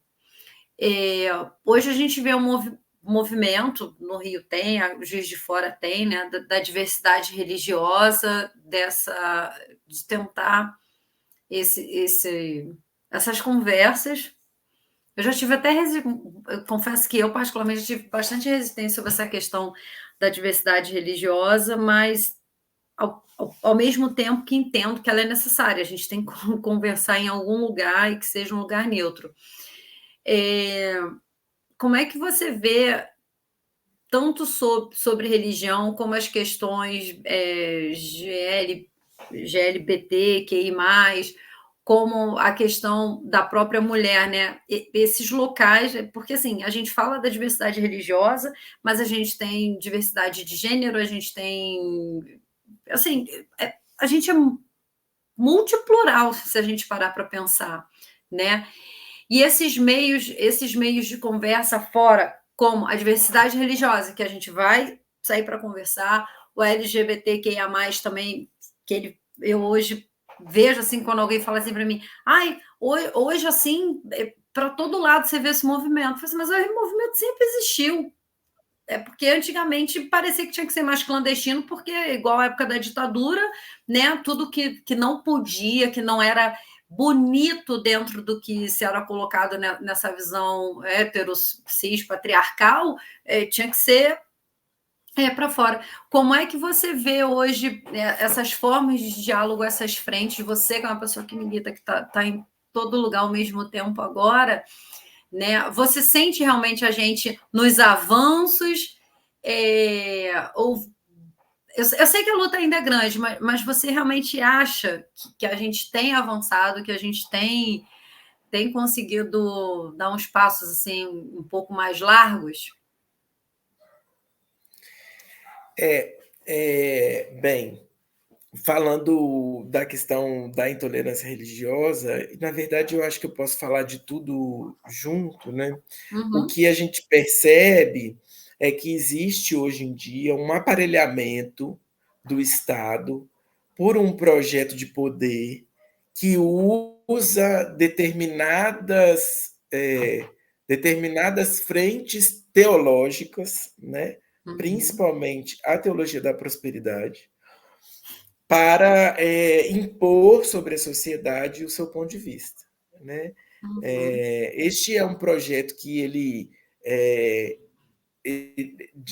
Hoje a gente vê um movimento, no Rio tem, o Juiz de Fora tem, né, da diversidade religiosa, de tentar essas conversas. Eu já tive até, eu confesso que eu particularmente tive bastante resistência sobre essa questão da diversidade religiosa, mas ao mesmo tempo que entendo que ela é necessária. A gente tem que conversar em algum lugar e que seja um lugar neutro. Como é que você vê tanto sobre religião como as questões GLBT, como a questão da própria mulher, né? Esses locais, porque assim, a gente fala da diversidade religiosa, mas a gente tem diversidade de gênero, a gente tem, assim, a gente é multiplural, se a gente parar para pensar, né? E esses meios de conversa fora, como a diversidade religiosa, que a gente vai sair para conversar, o LGBTQIA+, também, eu hoje vejo assim, quando alguém fala assim para mim, hoje assim, para todo lado você vê esse movimento. Eu falo assim, mas o movimento sempre existiu. Porque antigamente parecia que tinha que ser mais clandestino, porque, igual a época da ditadura, né, tudo que não podia, que não era bonito dentro do que se era colocado nessa visão hétero, cis, patriarcal, tinha que ser para fora. Como é que você vê hoje essas formas de diálogo, essas frentes? Você, que é uma pessoa que milita, que está em todo lugar ao mesmo tempo agora, né? Você sente realmente a gente nos avanços? Eu sei que a luta ainda é grande, mas você realmente acha que a gente tem avançado, que a gente tem conseguido dar uns passos assim um pouco mais largos? Bem, falando da questão da intolerância religiosa, na verdade eu acho que eu posso falar de tudo junto, né? O que a gente percebe é que existe hoje em dia um aparelhamento do Estado por um projeto de poder que usa determinadas frentes teológicas, né? Principalmente a teologia da prosperidade, para impor sobre a sociedade o seu ponto de vista, né? Este é um projeto que ele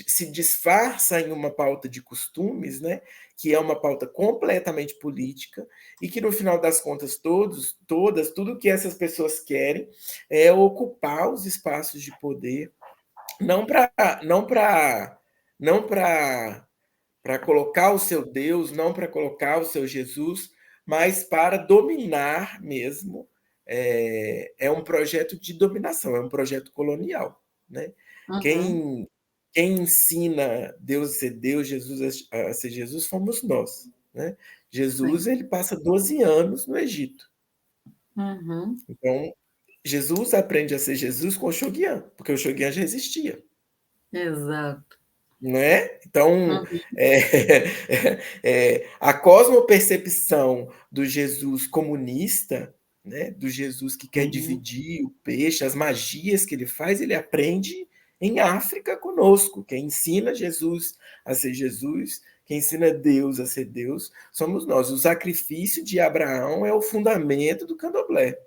se disfarça em uma pauta de costumes, né? Que é uma pauta completamente política e que no final das contas tudo que essas pessoas querem é ocupar os espaços de poder, não para não para colocar o seu Deus, não para colocar o seu Jesus, mas para dominar mesmo. É um projeto de dominação, é um projeto colonial, né? Quem ensina Deus a ser Deus, Jesus a ser Jesus, fomos nós, né? Jesus, ele passa 12 anos no Egito. Então, Jesus aprende a ser Jesus com o Shogun, porque o Shogun já existia. Exato. Né? Então, a cosmopercepção do Jesus comunista, né? Do Jesus que quer dividir o peixe, as magias que ele faz, ele aprende em África conosco. Quem ensina Jesus a ser Jesus, quem ensina Deus a ser Deus, somos nós. O sacrifício de Abraão é o fundamento do candomblé.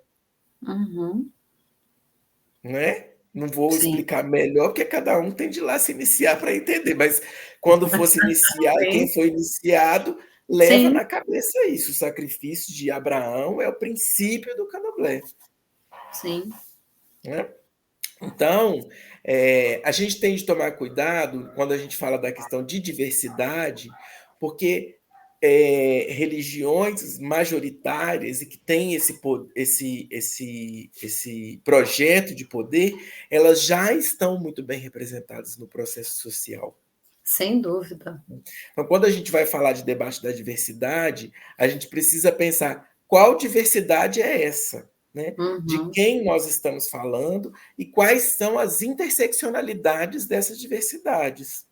Né? Não vou explicar melhor, porque cada um tem de lá se iniciar para entender, mas quando for se iniciar, quem foi iniciado leva na cabeça isso. O sacrifício de Abraão é o princípio do candomblé. Sim. Né? Então, a gente tem de tomar cuidado quando a gente fala da questão de diversidade, porque religiões majoritárias e que têm esse projeto de poder, elas já estão muito bem representadas no processo social. Sem dúvida. Então, quando a gente vai falar de debate da diversidade, a gente precisa pensar qual diversidade é essa, né? De quem nós estamos falando e quais são as interseccionalidades dessas diversidades.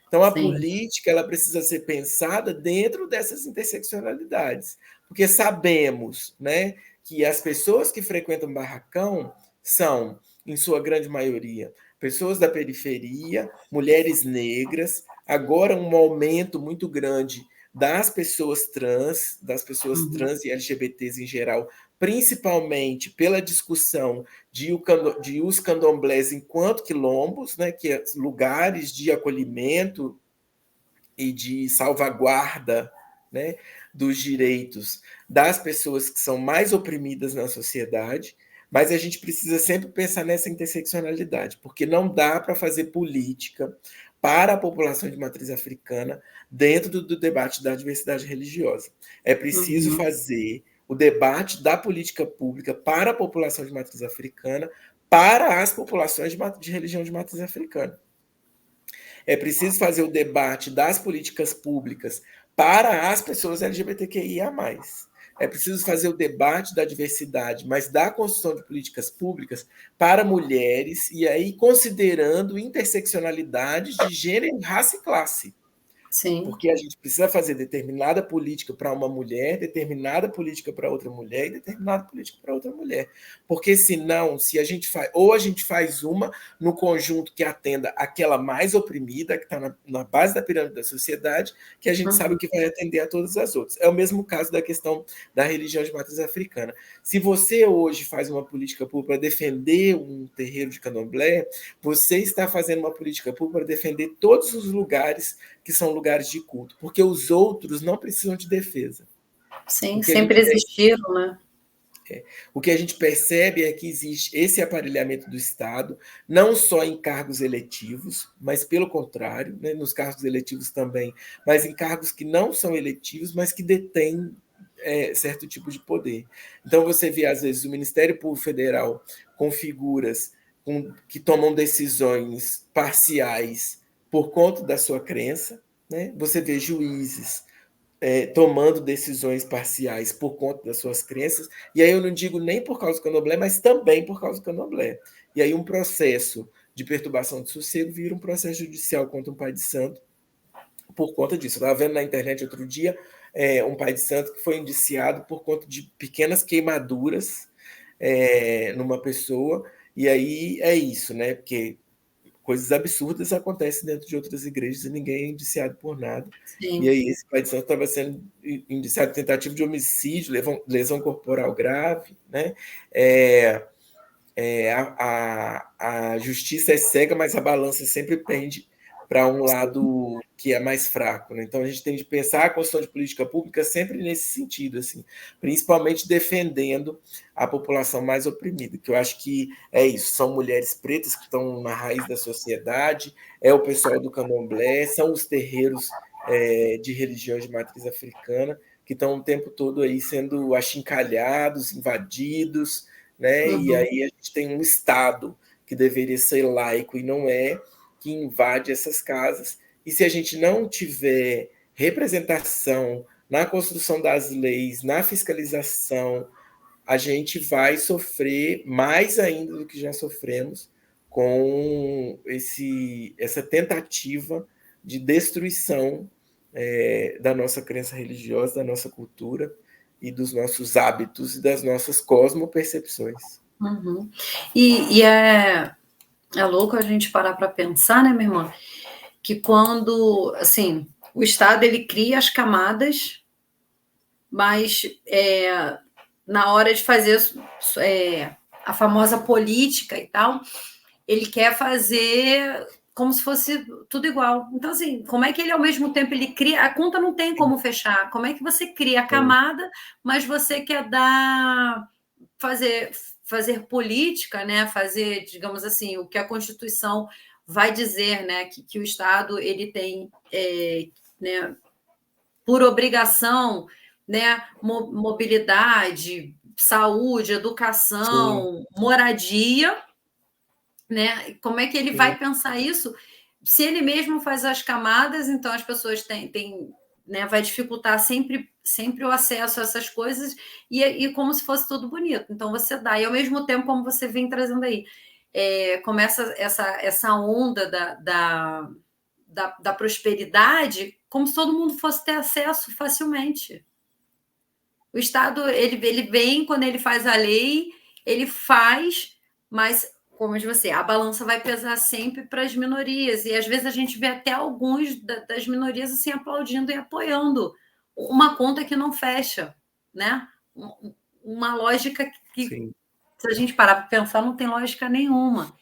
Então, a política ela precisa ser pensada dentro dessas interseccionalidades, porque sabemos, né, que as pessoas que frequentam barracão são, em sua grande maioria, pessoas da periferia, mulheres negras, agora um aumento muito grande das pessoas trans e LGBTs em geral, principalmente pela discussão de os candomblés enquanto quilombos, né, que é lugares de acolhimento e de salvaguarda né, dos direitos das pessoas que são mais oprimidas na sociedade, mas a gente precisa sempre pensar nessa interseccionalidade, porque não dá para fazer política para a população de matriz africana dentro do debate da diversidade religiosa. É preciso fazer o debate da política pública para a população de matriz africana, para as populações de religião de matriz africana. É preciso fazer o debate das políticas públicas para as pessoas LGBTQIA+. É preciso fazer o debate da diversidade, mas da construção de políticas públicas para mulheres, e aí considerando interseccionalidades de gênero, raça e classe. Sim. Porque a gente precisa fazer determinada política para uma mulher, determinada política para outra mulher e determinada política para outra mulher. Porque senão, se a gente faz, ou a gente faz uma no conjunto que atenda aquela mais oprimida, que está na base da pirâmide da sociedade, que a gente sabe que vai atender a todas as outras. É o mesmo caso da questão da religião de matriz africana. Se você hoje faz uma política pública para defender um terreiro de candomblé, você está fazendo uma política pública para defender todos os lugares que são lugares de culto, porque os outros não precisam de defesa. Sim, sempre existiram, né? O que a gente percebe é que existe esse aparelhamento do Estado, não só em cargos eletivos, mas pelo contrário, né, nos cargos eletivos também, mas em cargos que não são eletivos, mas que detêm certo tipo de poder. Então você vê, às vezes, o Ministério Público Federal com figuras que tomam decisões parciais por conta da sua crença, né? Você vê juízes tomando decisões parciais por conta das suas crenças, e aí eu não digo nem por causa do candomblé, mas também por causa do candomblé. E aí um processo de perturbação de sossego vira um processo judicial contra um pai de santo por conta disso. Eu estava vendo na internet outro dia um pai de santo que foi indiciado por conta de pequenas queimaduras numa pessoa, e aí é isso, né? Porque coisas absurdas acontecem dentro de outras igrejas e ninguém é indiciado por nada. Sim. E aí esse pai de santo estava sendo indiciado por tentativa de homicídio, lesão corporal grave, né? A justiça é cega, mas a balança sempre pende para um lado que é mais fraco, né? Então a gente tem de pensar a construção de política pública sempre nesse sentido, assim, principalmente defendendo a população mais oprimida, que eu acho que é isso, são mulheres pretas que estão na raiz da sociedade, é o pessoal do candomblé, são os terreiros de religiões de matriz africana, que estão o tempo todo aí sendo achincalhados, invadidos, né? E aí a gente tem um Estado que deveria ser laico e não é, que invade essas casas. E se a gente não tiver representação na construção das leis, na fiscalização, a gente vai sofrer mais ainda do que já sofremos com essa tentativa de destruição da nossa crença religiosa, da nossa cultura e dos nossos hábitos e das nossas cosmopercepções. E é louco a gente parar para pensar, né, minha irmã? Que quando, assim, o Estado ele cria as camadas, mas na hora de fazer a famosa política e tal, ele quer fazer como se fosse tudo igual. Então, assim, como é que ele, ao mesmo tempo, ele cria... A conta não tem como fechar. Como é que você cria a camada, mas você quer fazer política, né? Fazer, digamos assim, o que a Constituição vai dizer, né? Que o Estado ele tem, né, por obrigação, né, mobilidade, saúde, educação, moradia, né? Como é que ele vai pensar isso? Se ele mesmo faz as camadas, então as pessoas têm né, vai dificultar sempre o acesso a essas coisas e como se fosse tudo bonito. Então você dá, e ao mesmo tempo, como você vem trazendo aí, começa essa onda da prosperidade, como se todo mundo fosse ter acesso facilmente. O Estado ele vem, quando ele faz a lei, ele faz, mas como diz você, a balança vai pesar sempre para as minorias, e às vezes a gente vê até alguns das minorias assim aplaudindo e apoiando uma conta que não fecha, né? Uma lógica que, Sim. Se a gente parar para pensar, não tem lógica nenhuma.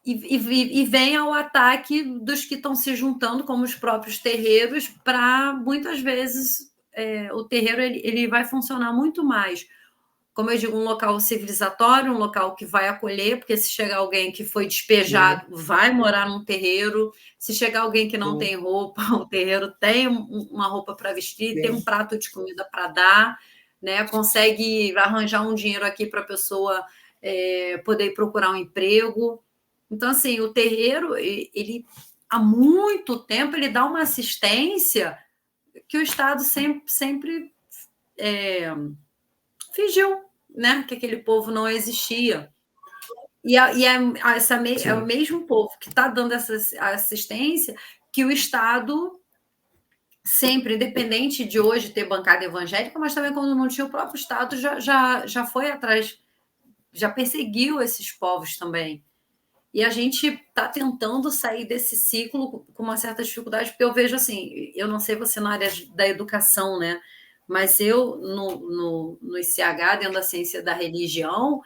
e vem ao ataque dos que estão se juntando, como os próprios terreiros, para muitas vezes o terreiro ele vai funcionar muito mais, como eu digo, um local civilizatório, um local que vai acolher, porque se chegar alguém que foi despejado, vai morar num terreiro. Se chegar alguém que não tem roupa, o terreiro tem uma roupa para vestir, tem um prato de comida para dar, né? Consegue arranjar um dinheiro aqui para a pessoa poder procurar um emprego. Então, assim, o terreiro, ele há muito tempo, ele dá uma assistência que o Estado sempre fingiu, né, que aquele povo não existia. É o mesmo povo que está dando essa assistência que o Estado sempre, independente de hoje ter bancada evangélica, mas também quando não tinha, o próprio Estado já foi atrás, já perseguiu esses povos também. E a gente está tentando sair desse ciclo com uma certa dificuldade, porque eu vejo assim, eu não sei você na área da educação, né? Mas eu, no ICH, dentro da ciência da religião,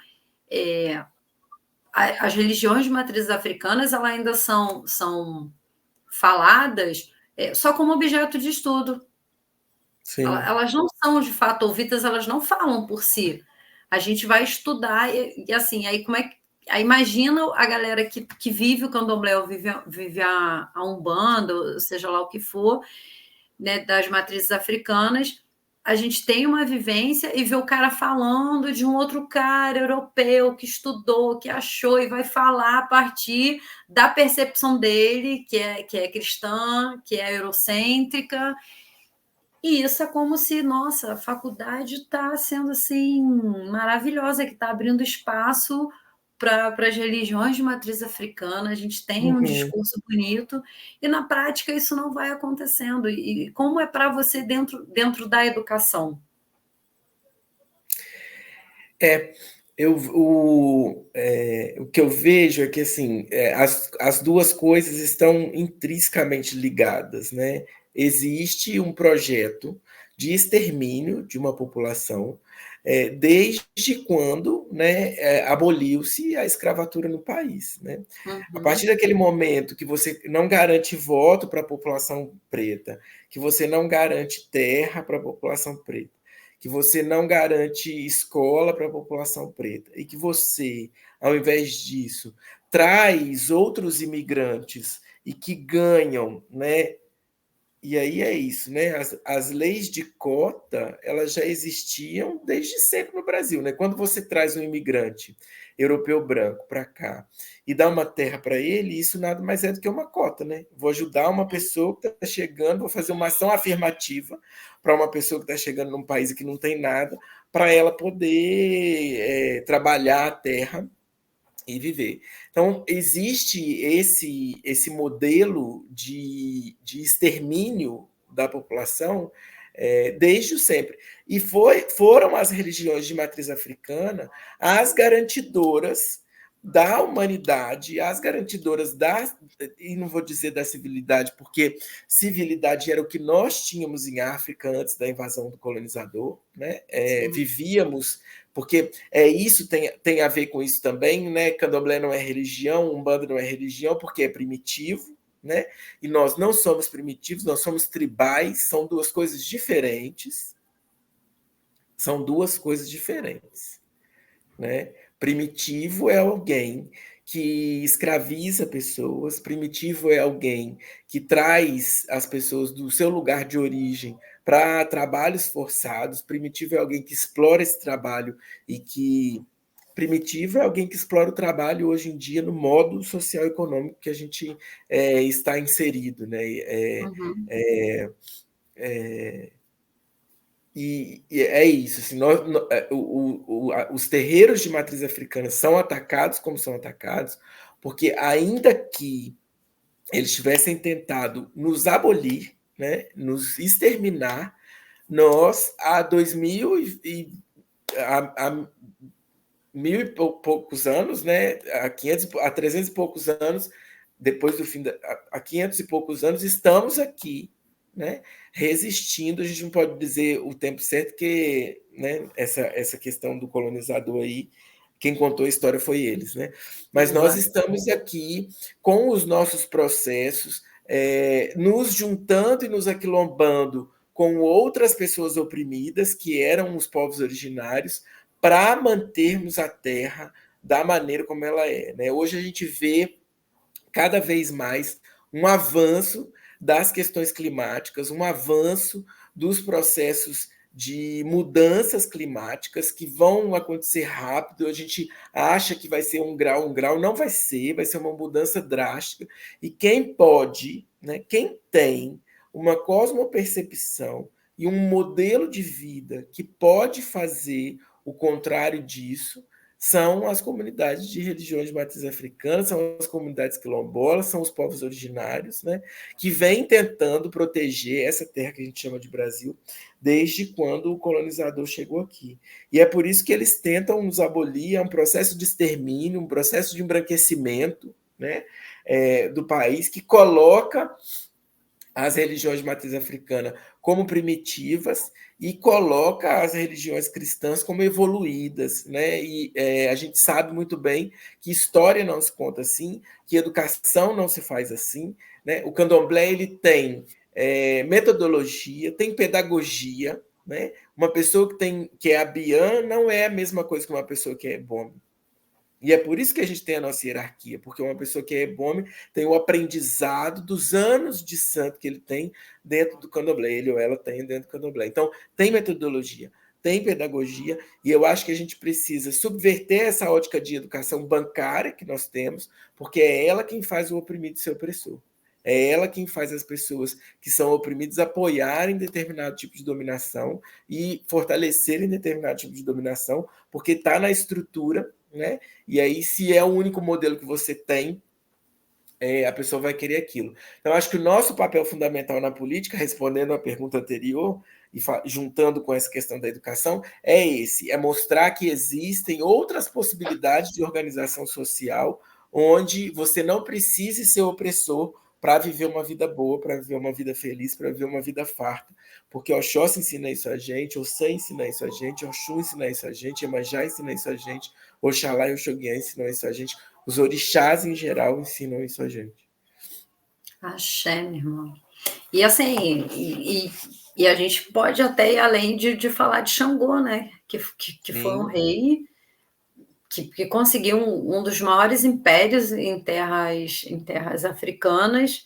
as religiões de matrizes africanas elas ainda são faladas só como objeto de estudo. Elas não são, de fato, ouvidas, elas não falam por si. A gente vai estudar e assim, aí como é que. Aí imagina a galera que vive o candomblé, ou vive a Umbanda, ou seja lá o que for, né, das matrizes africanas. A gente tem uma vivência e vê o cara falando de um outro cara europeu que estudou, que achou, e vai falar a partir da percepção dele, que é cristã, que é eurocêntrica. E isso é como se, nossa, a faculdade está sendo assim maravilhosa, que está abrindo espaço para as religiões de matriz africana, a gente tem um discurso bonito, e na prática isso não vai acontecendo. E como é para você dentro da educação? O que eu vejo é que assim, as duas coisas estão intrinsecamente ligadas, né? Existe um projeto de extermínio de uma população desde quando, né, aboliu-se a escravatura no país, né? A partir daquele momento que você não garante voto para a população preta, que você não garante terra para a população preta, que você não garante escola para a população preta e que você, ao invés disso, traz outros imigrantes e que ganham, né? E aí é isso, né? As leis de cota, elas já existiam desde sempre no Brasil, né? Quando você traz um imigrante europeu branco para cá e dá uma terra para ele, isso nada mais é do que uma cota, né? Vou ajudar uma pessoa que está chegando, vou fazer uma ação afirmativa para uma pessoa que está chegando num país que não tem nada, para ela poder trabalhar a terra e viver. Então, existe esse modelo de extermínio da população desde sempre. E foram as religiões de matriz africana as garantidoras da humanidade, as garantidoras e não vou dizer da civilidade, porque civilidade era o que nós tínhamos em África antes da invasão do colonizador, né? Vivíamos, porque isso tem a ver com isso também, né? Candomblé não é religião, Umbanda não é religião, porque é primitivo, né? E nós não somos primitivos, nós somos tribais, são duas coisas diferentes. São duas coisas diferentes, né? Primitivo é alguém que escraviza pessoas, primitivo é alguém que traz as pessoas do seu lugar de origem para trabalhos forçados, primitivo é alguém que explora esse trabalho e que primitivo é alguém que explora o trabalho hoje em dia no modo social e econômico que a gente está inserido, né? E é isso. Assim, os terreiros de matriz africana são atacados como são atacados, porque ainda que eles tivessem tentado nos abolir, né, nos exterminar, nós, há 2000 há mil e poucos anos, né, há 300 e poucos anos, depois do fim há 500 e poucos anos, estamos aqui, né, resistindo. A gente não pode dizer o tempo certo, que, né, essa questão do colonizador aí quem contou a história foi eles, né? Mas nós estamos aqui com os nossos processos, nos juntando e nos aquilombando com outras pessoas oprimidas, que eram os povos originários, para mantermos a terra da maneira como ela é, né? Hoje a gente vê cada vez mais um avanço das questões climáticas, um avanço dos processos de mudanças climáticas que vão acontecer rápido. A gente acha que vai ser um grau, não vai ser uma mudança drástica. E quem pode, né, quem tem uma cosmopercepção e um modelo de vida que pode fazer o contrário disso, são as comunidades de religiões de matriz africana, são as comunidades quilombolas, são os povos originários, né, que vêm tentando proteger essa terra que a gente chama de Brasil desde quando o colonizador chegou aqui. E é por isso que eles tentam nos abolir, é um processo de extermínio, um processo de embranquecimento, né, do país, que coloca as religiões de matriz africana como primitivas e coloca as religiões cristãs como evoluídas, né? E a gente sabe muito bem que história não se conta assim, que educação não se faz assim, né? O candomblé ele tem metodologia, tem pedagogia, né? Uma pessoa que é abiã não é a mesma coisa que uma pessoa que é ebome. E é por isso que a gente tem a nossa hierarquia, porque uma pessoa que é ebome tem o aprendizado dos anos de santo que ele tem dentro do candomblé, ele ou ela tem dentro do candomblé. Então, tem metodologia, tem pedagogia, e eu acho que a gente precisa subverter essa ótica de educação bancária que nós temos, porque é ela quem faz o oprimido ser opressor. É ela quem faz as pessoas que são oprimidas apoiarem determinado tipo de dominação e fortalecerem determinado tipo de dominação, porque está na estrutura, né? E aí, se é o único modelo que você tem, a pessoa vai querer aquilo. Então, acho que o nosso papel fundamental na política, respondendo à pergunta anterior e juntando com essa questão da educação, é esse: é mostrar que existem outras possibilidades de organização social onde você não precise ser opressor para viver uma vida boa, para viver uma vida feliz, para viver uma vida farta. Porque Oxóssi ensina isso a gente, Ossã ensina isso a gente, Oxum ensina isso a gente, Iemanjá ensina isso a gente, Oxalá e Oxoguiã ensinam isso a gente, os orixás em geral ensinam isso a gente. Axé, meu irmão. E assim, e a gente pode até ir além de falar de Xangô, né? Que foi um rei que conseguiu um dos maiores impérios em terras africanas,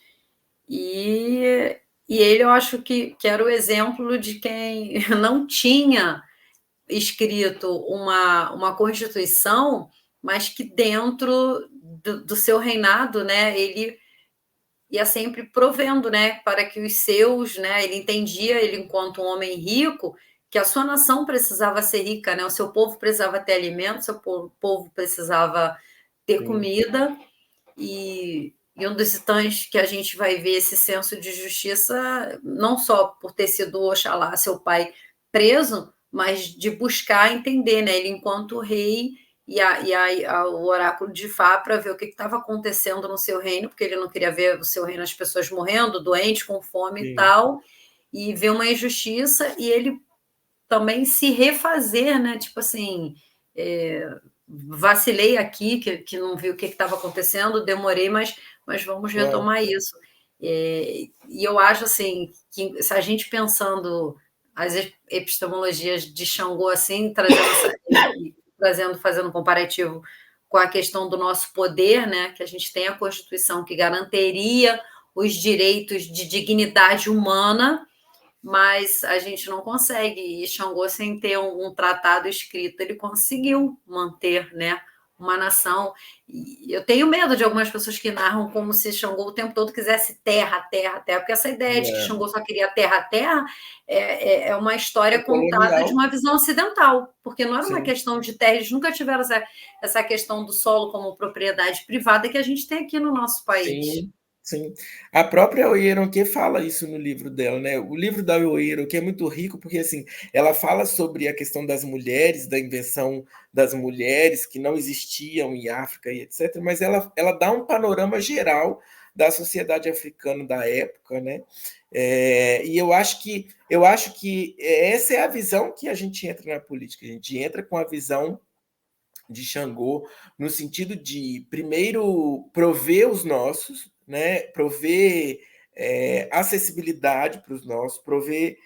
e ele eu acho que era o exemplo de quem não tinha escrito uma constituição, mas que dentro do seu reinado, né, ele ia sempre provendo, né, para que os seus, né, ele entendia, ele enquanto um homem rico, que a sua nação precisava ser rica, né, o seu povo precisava ter alimento, o seu povo precisava ter comida, e um dos titãs que a gente vai ver esse senso de justiça, não só por ter sido Oxalá, seu pai, preso, mas de buscar entender, né, ele enquanto rei o oráculo de Fá para ver o que estava acontecendo no seu reino, porque ele não queria ver o seu reino as pessoas morrendo, doentes, com fome e tal, e ver uma injustiça, e ele também se refazer, né? Tipo assim, vacilei aqui, que não vi o que estava acontecendo, demorei, mas vamos retomar isso. E eu acho assim que se a gente pensando as epistemologias de Xangô assim, fazendo um comparativo com a questão do nosso poder, né? Que a gente tem a Constituição que garantiria os direitos de dignidade humana, mas a gente não consegue. E Xangô, sem ter um tratado escrito, ele conseguiu manter, né, uma nação. E eu tenho medo de algumas pessoas que narram como se Xangô o tempo todo quisesse terra, terra, terra, porque essa ideia de que Xangô só queria terra, terra é uma história contada de uma visão ocidental, porque não era uma questão de terra, eles nunca tiveram essa questão do solo como propriedade privada que a gente tem aqui no nosso país. Sim. Sim, a própria Oyeronke fala isso no livro dela, né? O livro da Oyeronke é muito rico porque assim, ela fala sobre a questão das mulheres, da invenção das mulheres que não existiam em África e etc, mas ela dá um panorama geral da sociedade africana da época, né? E eu acho que essa é a visão que a gente entra na política, a gente entra com a visão de Xangô, no sentido de, primeiro, prover os nossos, né? Prover acessibilidade para os nossos, prover,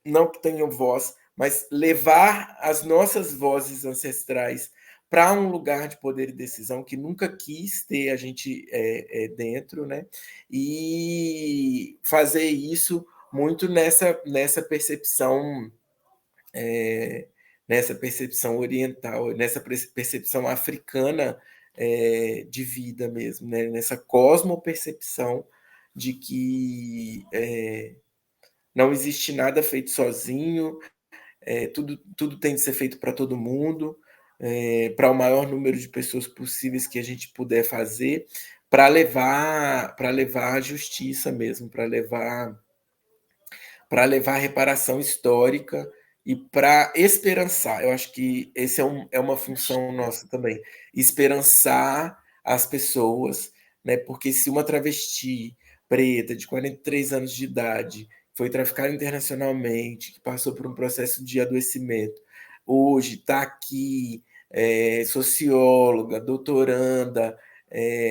não que tenham voz, mas levar as nossas vozes ancestrais para um lugar de poder e decisão que nunca quis ter a gente dentro, né? E fazer isso muito nessa percepção nessa percepção oriental, nessa percepção africana de vida mesmo, né? Nessa cosmopercepção de que não existe nada feito sozinho, tudo tem de ser feito para todo mundo, para o maior número de pessoas possíveis que a gente puder fazer, para levar a justiça mesmo, para levar a reparação histórica e para esperançar. Eu acho que esse é uma função nossa também, esperançar as pessoas, né? Porque se uma travesti preta de 43 anos de idade foi traficada internacionalmente, que passou por um processo de adoecimento, hoje está aqui, socióloga, doutoranda,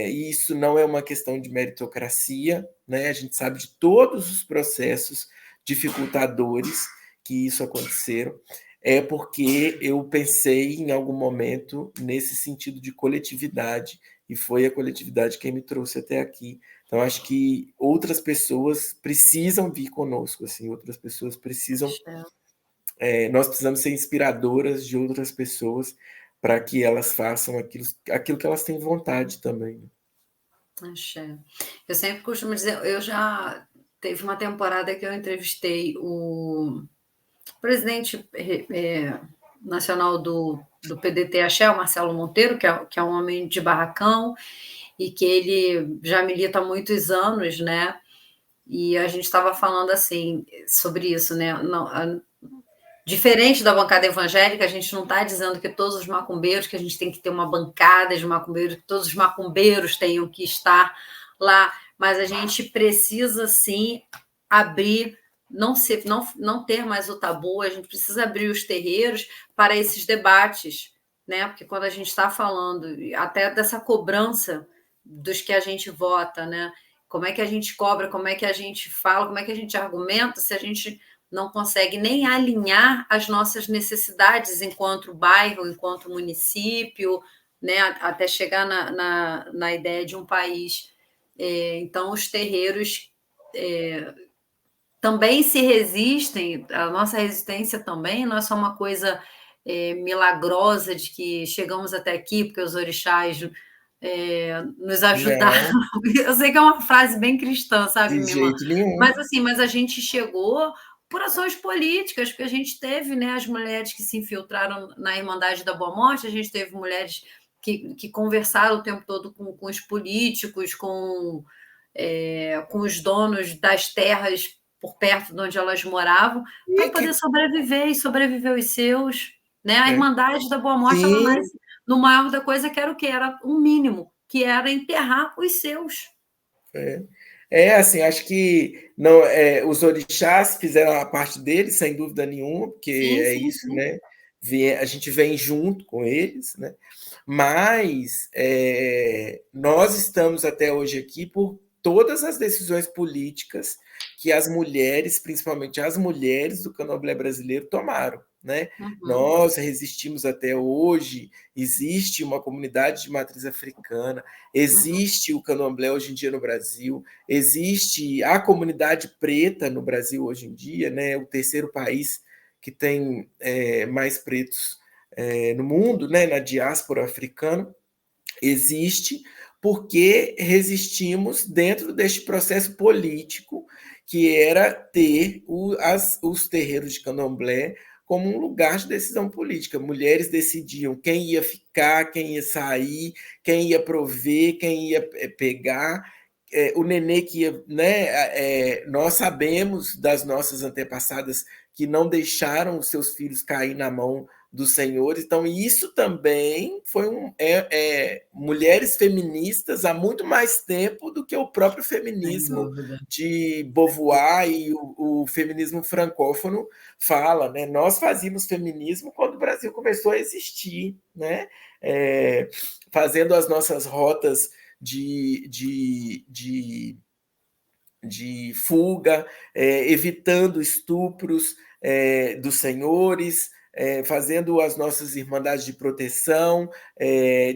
isso não é uma questão de meritocracia, né? A gente sabe de todos os processos dificultadores que isso aconteceram, é porque eu pensei em algum momento nesse sentido de coletividade, e foi a coletividade quem me trouxe até aqui. Então, acho que outras pessoas precisam vir conosco, assim, outras pessoas precisam... nós precisamos ser inspiradoras de outras pessoas para que elas façam aquilo que elas têm vontade também. Axé. Eu sempre costumo dizer, eu já teve uma temporada que eu entrevistei o presidente nacional do PDT Axé, o Marcelo Monteiro, que é um homem de barracão, e que ele já milita há muitos anos, né? E a gente estava falando assim sobre isso, né? Não, diferente da bancada evangélica, a gente não está dizendo que todos os macumbeiros, que a gente tem que ter uma bancada de macumbeiros, que todos os macumbeiros tenham que estar lá, mas a gente precisa sim abrir, não ter mais o tabu, a gente precisa abrir os terreiros para esses debates, né? Porque quando a gente está falando até dessa cobrança dos que a gente vota, né? Como é que a gente cobra, como é que a gente fala, como é que a gente argumenta, se a gente não consegue nem alinhar as nossas necessidades enquanto bairro, enquanto município, né? Até chegar na ideia de um país. Então, os terreiros também se resistem, a nossa resistência também não é só uma coisa milagrosa de que chegamos até aqui porque os orixás nos ajudaram. Não. Eu sei que é uma frase bem cristã, sabe, de jeito nenhum. Mas a gente chegou por ações políticas, porque a gente teve, né, as mulheres que se infiltraram na Irmandade da Boa Morte, a gente teve mulheres que conversaram o tempo todo com os políticos, com os donos das terras por perto de onde elas moravam, para poder sobreviver, e sobreviver os seus. Né? A Irmandade da Boa Morte, ela nasce no maior da coisa, que era o quê? Era um mínimo, que era enterrar os seus. Assim, acho que não, os orixás fizeram a parte deles, sem dúvida nenhuma, porque sim. Né? A gente vem junto com eles, né? Mas nós estamos até hoje aqui por todas as decisões políticas que as mulheres, principalmente as mulheres do candomblé brasileiro, tomaram. Né? Nós resistimos até hoje, existe uma comunidade de matriz africana, existe o candomblé hoje em dia no Brasil, existe a comunidade preta no Brasil hoje em dia, né? O terceiro país que tem mais pretos no mundo, né? Na diáspora africana, existe porque resistimos dentro deste processo político que era ter os terreiros de candomblé como um lugar de decisão política. Mulheres decidiam quem ia ficar, quem ia sair, quem ia prover, quem ia pegar, o nenê que ia... Né? Nós sabemos das nossas antepassadas que não deixaram os seus filhos cair na mão dos senhores. Então, isso também foi mulheres feministas há muito mais tempo do que o próprio Sem feminismo dúvida. de Beauvoir e o feminismo francófono fala, né? Nós fazíamos feminismo quando o Brasil começou a existir, né? Fazendo as nossas rotas de fuga, evitando estupros dos senhores, fazendo as nossas irmandades de proteção,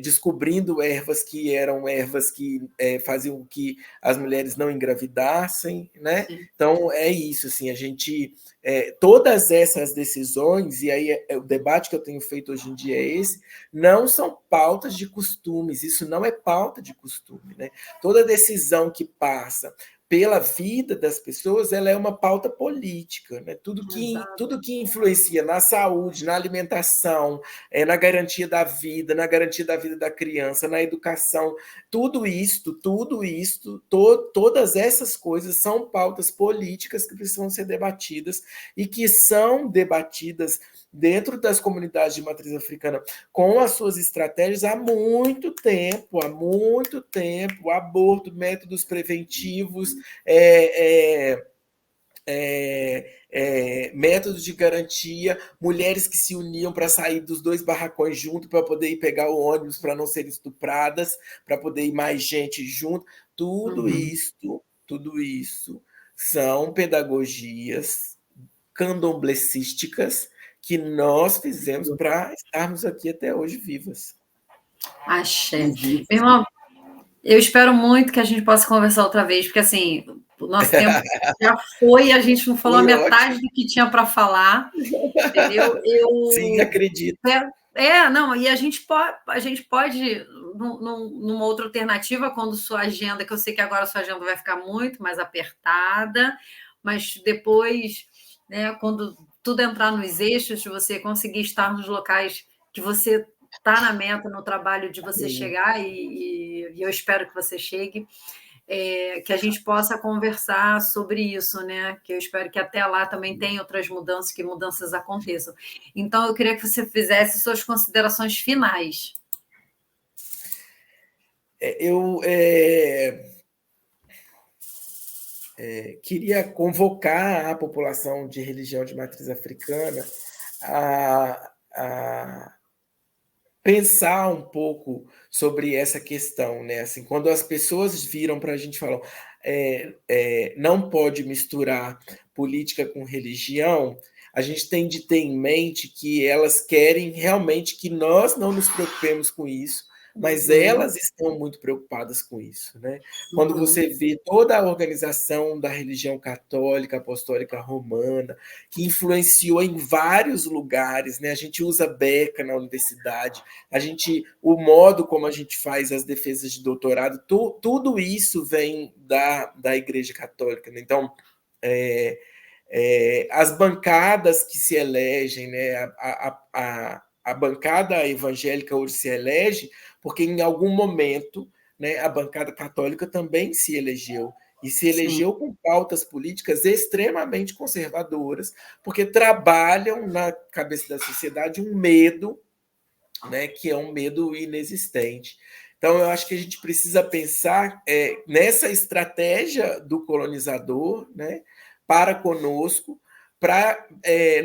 descobrindo ervas que eram ervas que faziam com que as mulheres não engravidassem, né? Sim. Então é isso, assim, a gente todas essas decisões, e aí o debate que eu tenho feito hoje em dia é esse, não são pautas de costumes, isso não é pauta de costume, né? Toda decisão que passa pela vida das pessoas, ela é uma pauta política, né? Tudo que influencia na saúde, na alimentação, na garantia da vida da criança, na educação, todas essas coisas são pautas políticas que precisam ser debatidas e que são debatidas dentro das comunidades de matriz africana com as suas estratégias há muito tempo, aborto, métodos preventivos, métodos de garantia, mulheres que se uniam para sair dos 2 barracões junto para poder ir pegar o ônibus para não serem estupradas, para poder ir mais gente junto. Tudo isso são pedagogias candomblessísticas que nós fizemos para estarmos aqui até hoje vivas. Axé. Meu irmão, eu espero muito que a gente possa conversar outra vez, porque assim, o nosso tempo já foi e a gente não falou a metade do que tinha para falar, entendeu? Sim, acredito. Não, e a gente pode numa outra alternativa, quando sua agenda, que eu sei que agora sua agenda vai ficar muito mais apertada, mas depois, né, quando tudo entrar nos eixos, você conseguir estar nos locais que você está na meta, no trabalho de você chegar, e eu espero que você chegue, que a gente possa conversar sobre isso, né? Que eu espero que até lá também tenha outras mudanças, que mudanças aconteçam. Então, eu queria que você fizesse suas considerações finais. Eu queria convocar a população de religião de matriz africana a pensar um pouco sobre essa questão, né? Assim, quando as pessoas viram para a gente falar, não pode misturar política com religião, a gente tem de ter em mente que elas querem realmente que nós não nos preocupemos com isso, mas elas estão muito preocupadas com isso, né? Quando você vê toda a organização da religião católica, apostólica romana, que influenciou em vários lugares, né? A gente usa beca na universidade, o modo como a gente faz as defesas de doutorado, tudo isso vem da Igreja Católica, né? Então, as bancadas que se elegem, né? A bancada evangélica hoje se elege porque, em algum momento, né, a bancada católica também se elegeu. E se elegeu com pautas políticas extremamente conservadoras, porque trabalham na cabeça da sociedade um medo, né, que é um medo inexistente. Então, eu acho que a gente precisa pensar nessa estratégia do colonizador, né, para conosco, para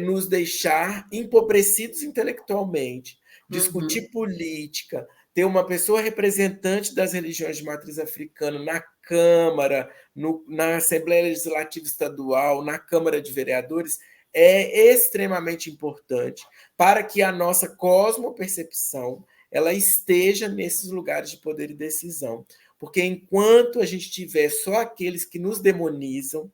nos deixar empobrecidos intelectualmente, discutir política, ter uma pessoa representante das religiões de matriz africana na Câmara, na Assembleia Legislativa Estadual, na Câmara de Vereadores, é extremamente importante para que a nossa cosmopercepção ela esteja nesses lugares de poder e decisão. Porque enquanto a gente tiver só aqueles que nos demonizam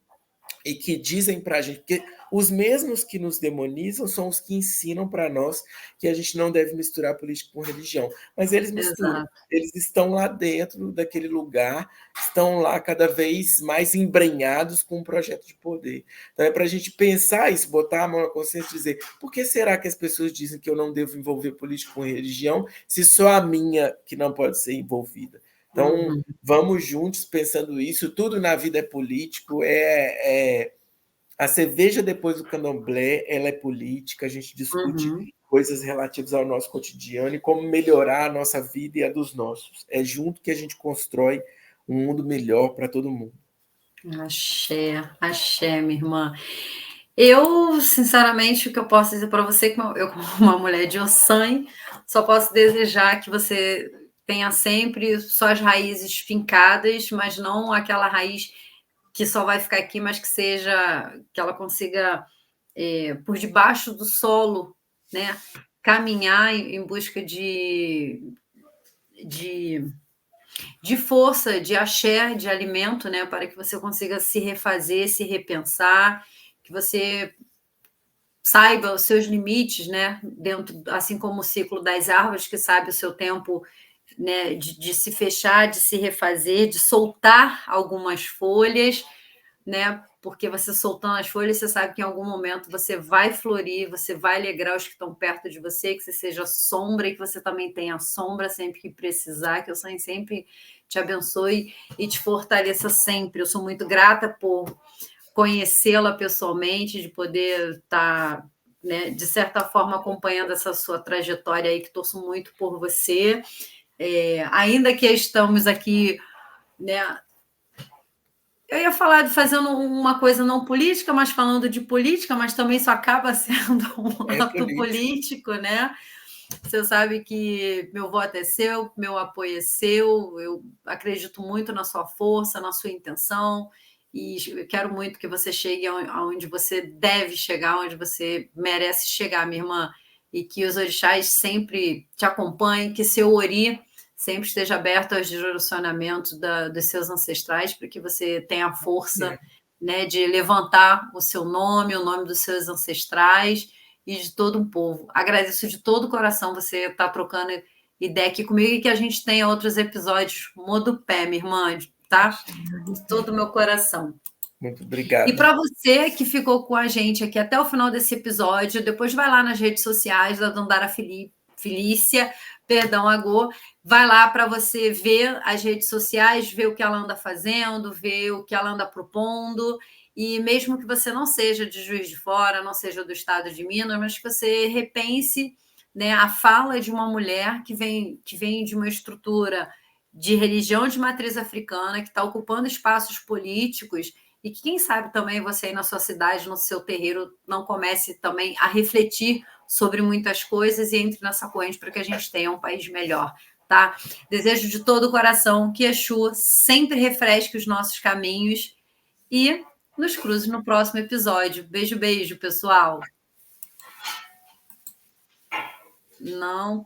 e que dizem para a gente, porque os mesmos que nos demonizam são os que ensinam para nós que a gente não deve misturar política com religião. Mas eles misturam. Exato. Eles estão lá dentro daquele lugar, estão lá cada vez mais embrenhados com um projeto de poder. Então é para a gente pensar isso, botar a mão na consciência e dizer, por que será que as pessoas dizem que eu não devo envolver política com religião, se só a minha que não pode ser envolvida? Então, vamos juntos pensando isso. Tudo na vida é político. A cerveja depois do candomblé, ela é política. A gente discute coisas relativas ao nosso cotidiano e como melhorar a nossa vida e a dos nossos. É junto que a gente constrói um mundo melhor para todo mundo. Axé, minha irmã. Eu, sinceramente, o que eu posso dizer para você, que eu, como uma mulher de Ossan, só posso desejar que você tenha sempre suas raízes fincadas, mas não aquela raiz que só vai ficar aqui, mas que ela consiga, por debaixo do solo, né, caminhar em busca de força, de axé, de alimento, né, para que você consiga se refazer, se repensar, que você saiba os seus limites, né, dentro, assim como o ciclo das árvores, que sabe o seu tempo, né, de se fechar, de se refazer, de soltar algumas folhas, né, porque você soltando as folhas, você sabe que em algum momento você vai florir, você vai alegrar os que estão perto de você, que você seja sombra e que você também tenha sombra sempre que precisar, que o Senhor sempre te abençoe e te fortaleça sempre. Eu sou muito grata por conhecê-la pessoalmente, de poder estar, né, de certa forma, acompanhando essa sua trajetória aí, que torço muito por você. Ainda que estamos aqui, né, eu ia falar de fazendo uma coisa não política, mas falando de política, mas também isso acaba sendo um ato político, né? Você sabe que meu voto é seu, meu apoio é seu, eu acredito muito na sua força, na sua intenção, e eu quero muito que você chegue aonde você deve chegar, onde você merece chegar, minha irmã, e que os orixás sempre te acompanhem, que seu ori sempre esteja aberto aos direcionamentos dos seus ancestrais, para que você tenha a força, né, de levantar o seu nome, o nome dos seus ancestrais e de todo um povo. Agradeço de todo o coração você estar trocando ideia aqui comigo e que a gente tenha outros episódios. Muda o pé, minha irmã, tá? De todo o meu coração. Muito obrigado. E para você que ficou com a gente aqui até o final desse episódio, depois vai lá nas redes sociais da Dandara Felícia, perdão, Agô, vai lá para você ver as redes sociais, ver o que ela anda fazendo, ver o que ela anda propondo, e mesmo que você não seja de Juiz de Fora, não seja do estado de Minas, mas que você repense, né, a fala de uma mulher que vem de uma estrutura de religião de matriz africana, que está ocupando espaços políticos, e que, quem sabe, também você aí na sua cidade, no seu terreiro, não comece também a refletir sobre muitas coisas e entre nessa corrente para que a gente tenha um país melhor, tá? Desejo de todo o coração que Exu sempre refresque os nossos caminhos e nos cruze no próximo episódio. Beijo, beijo, pessoal. Não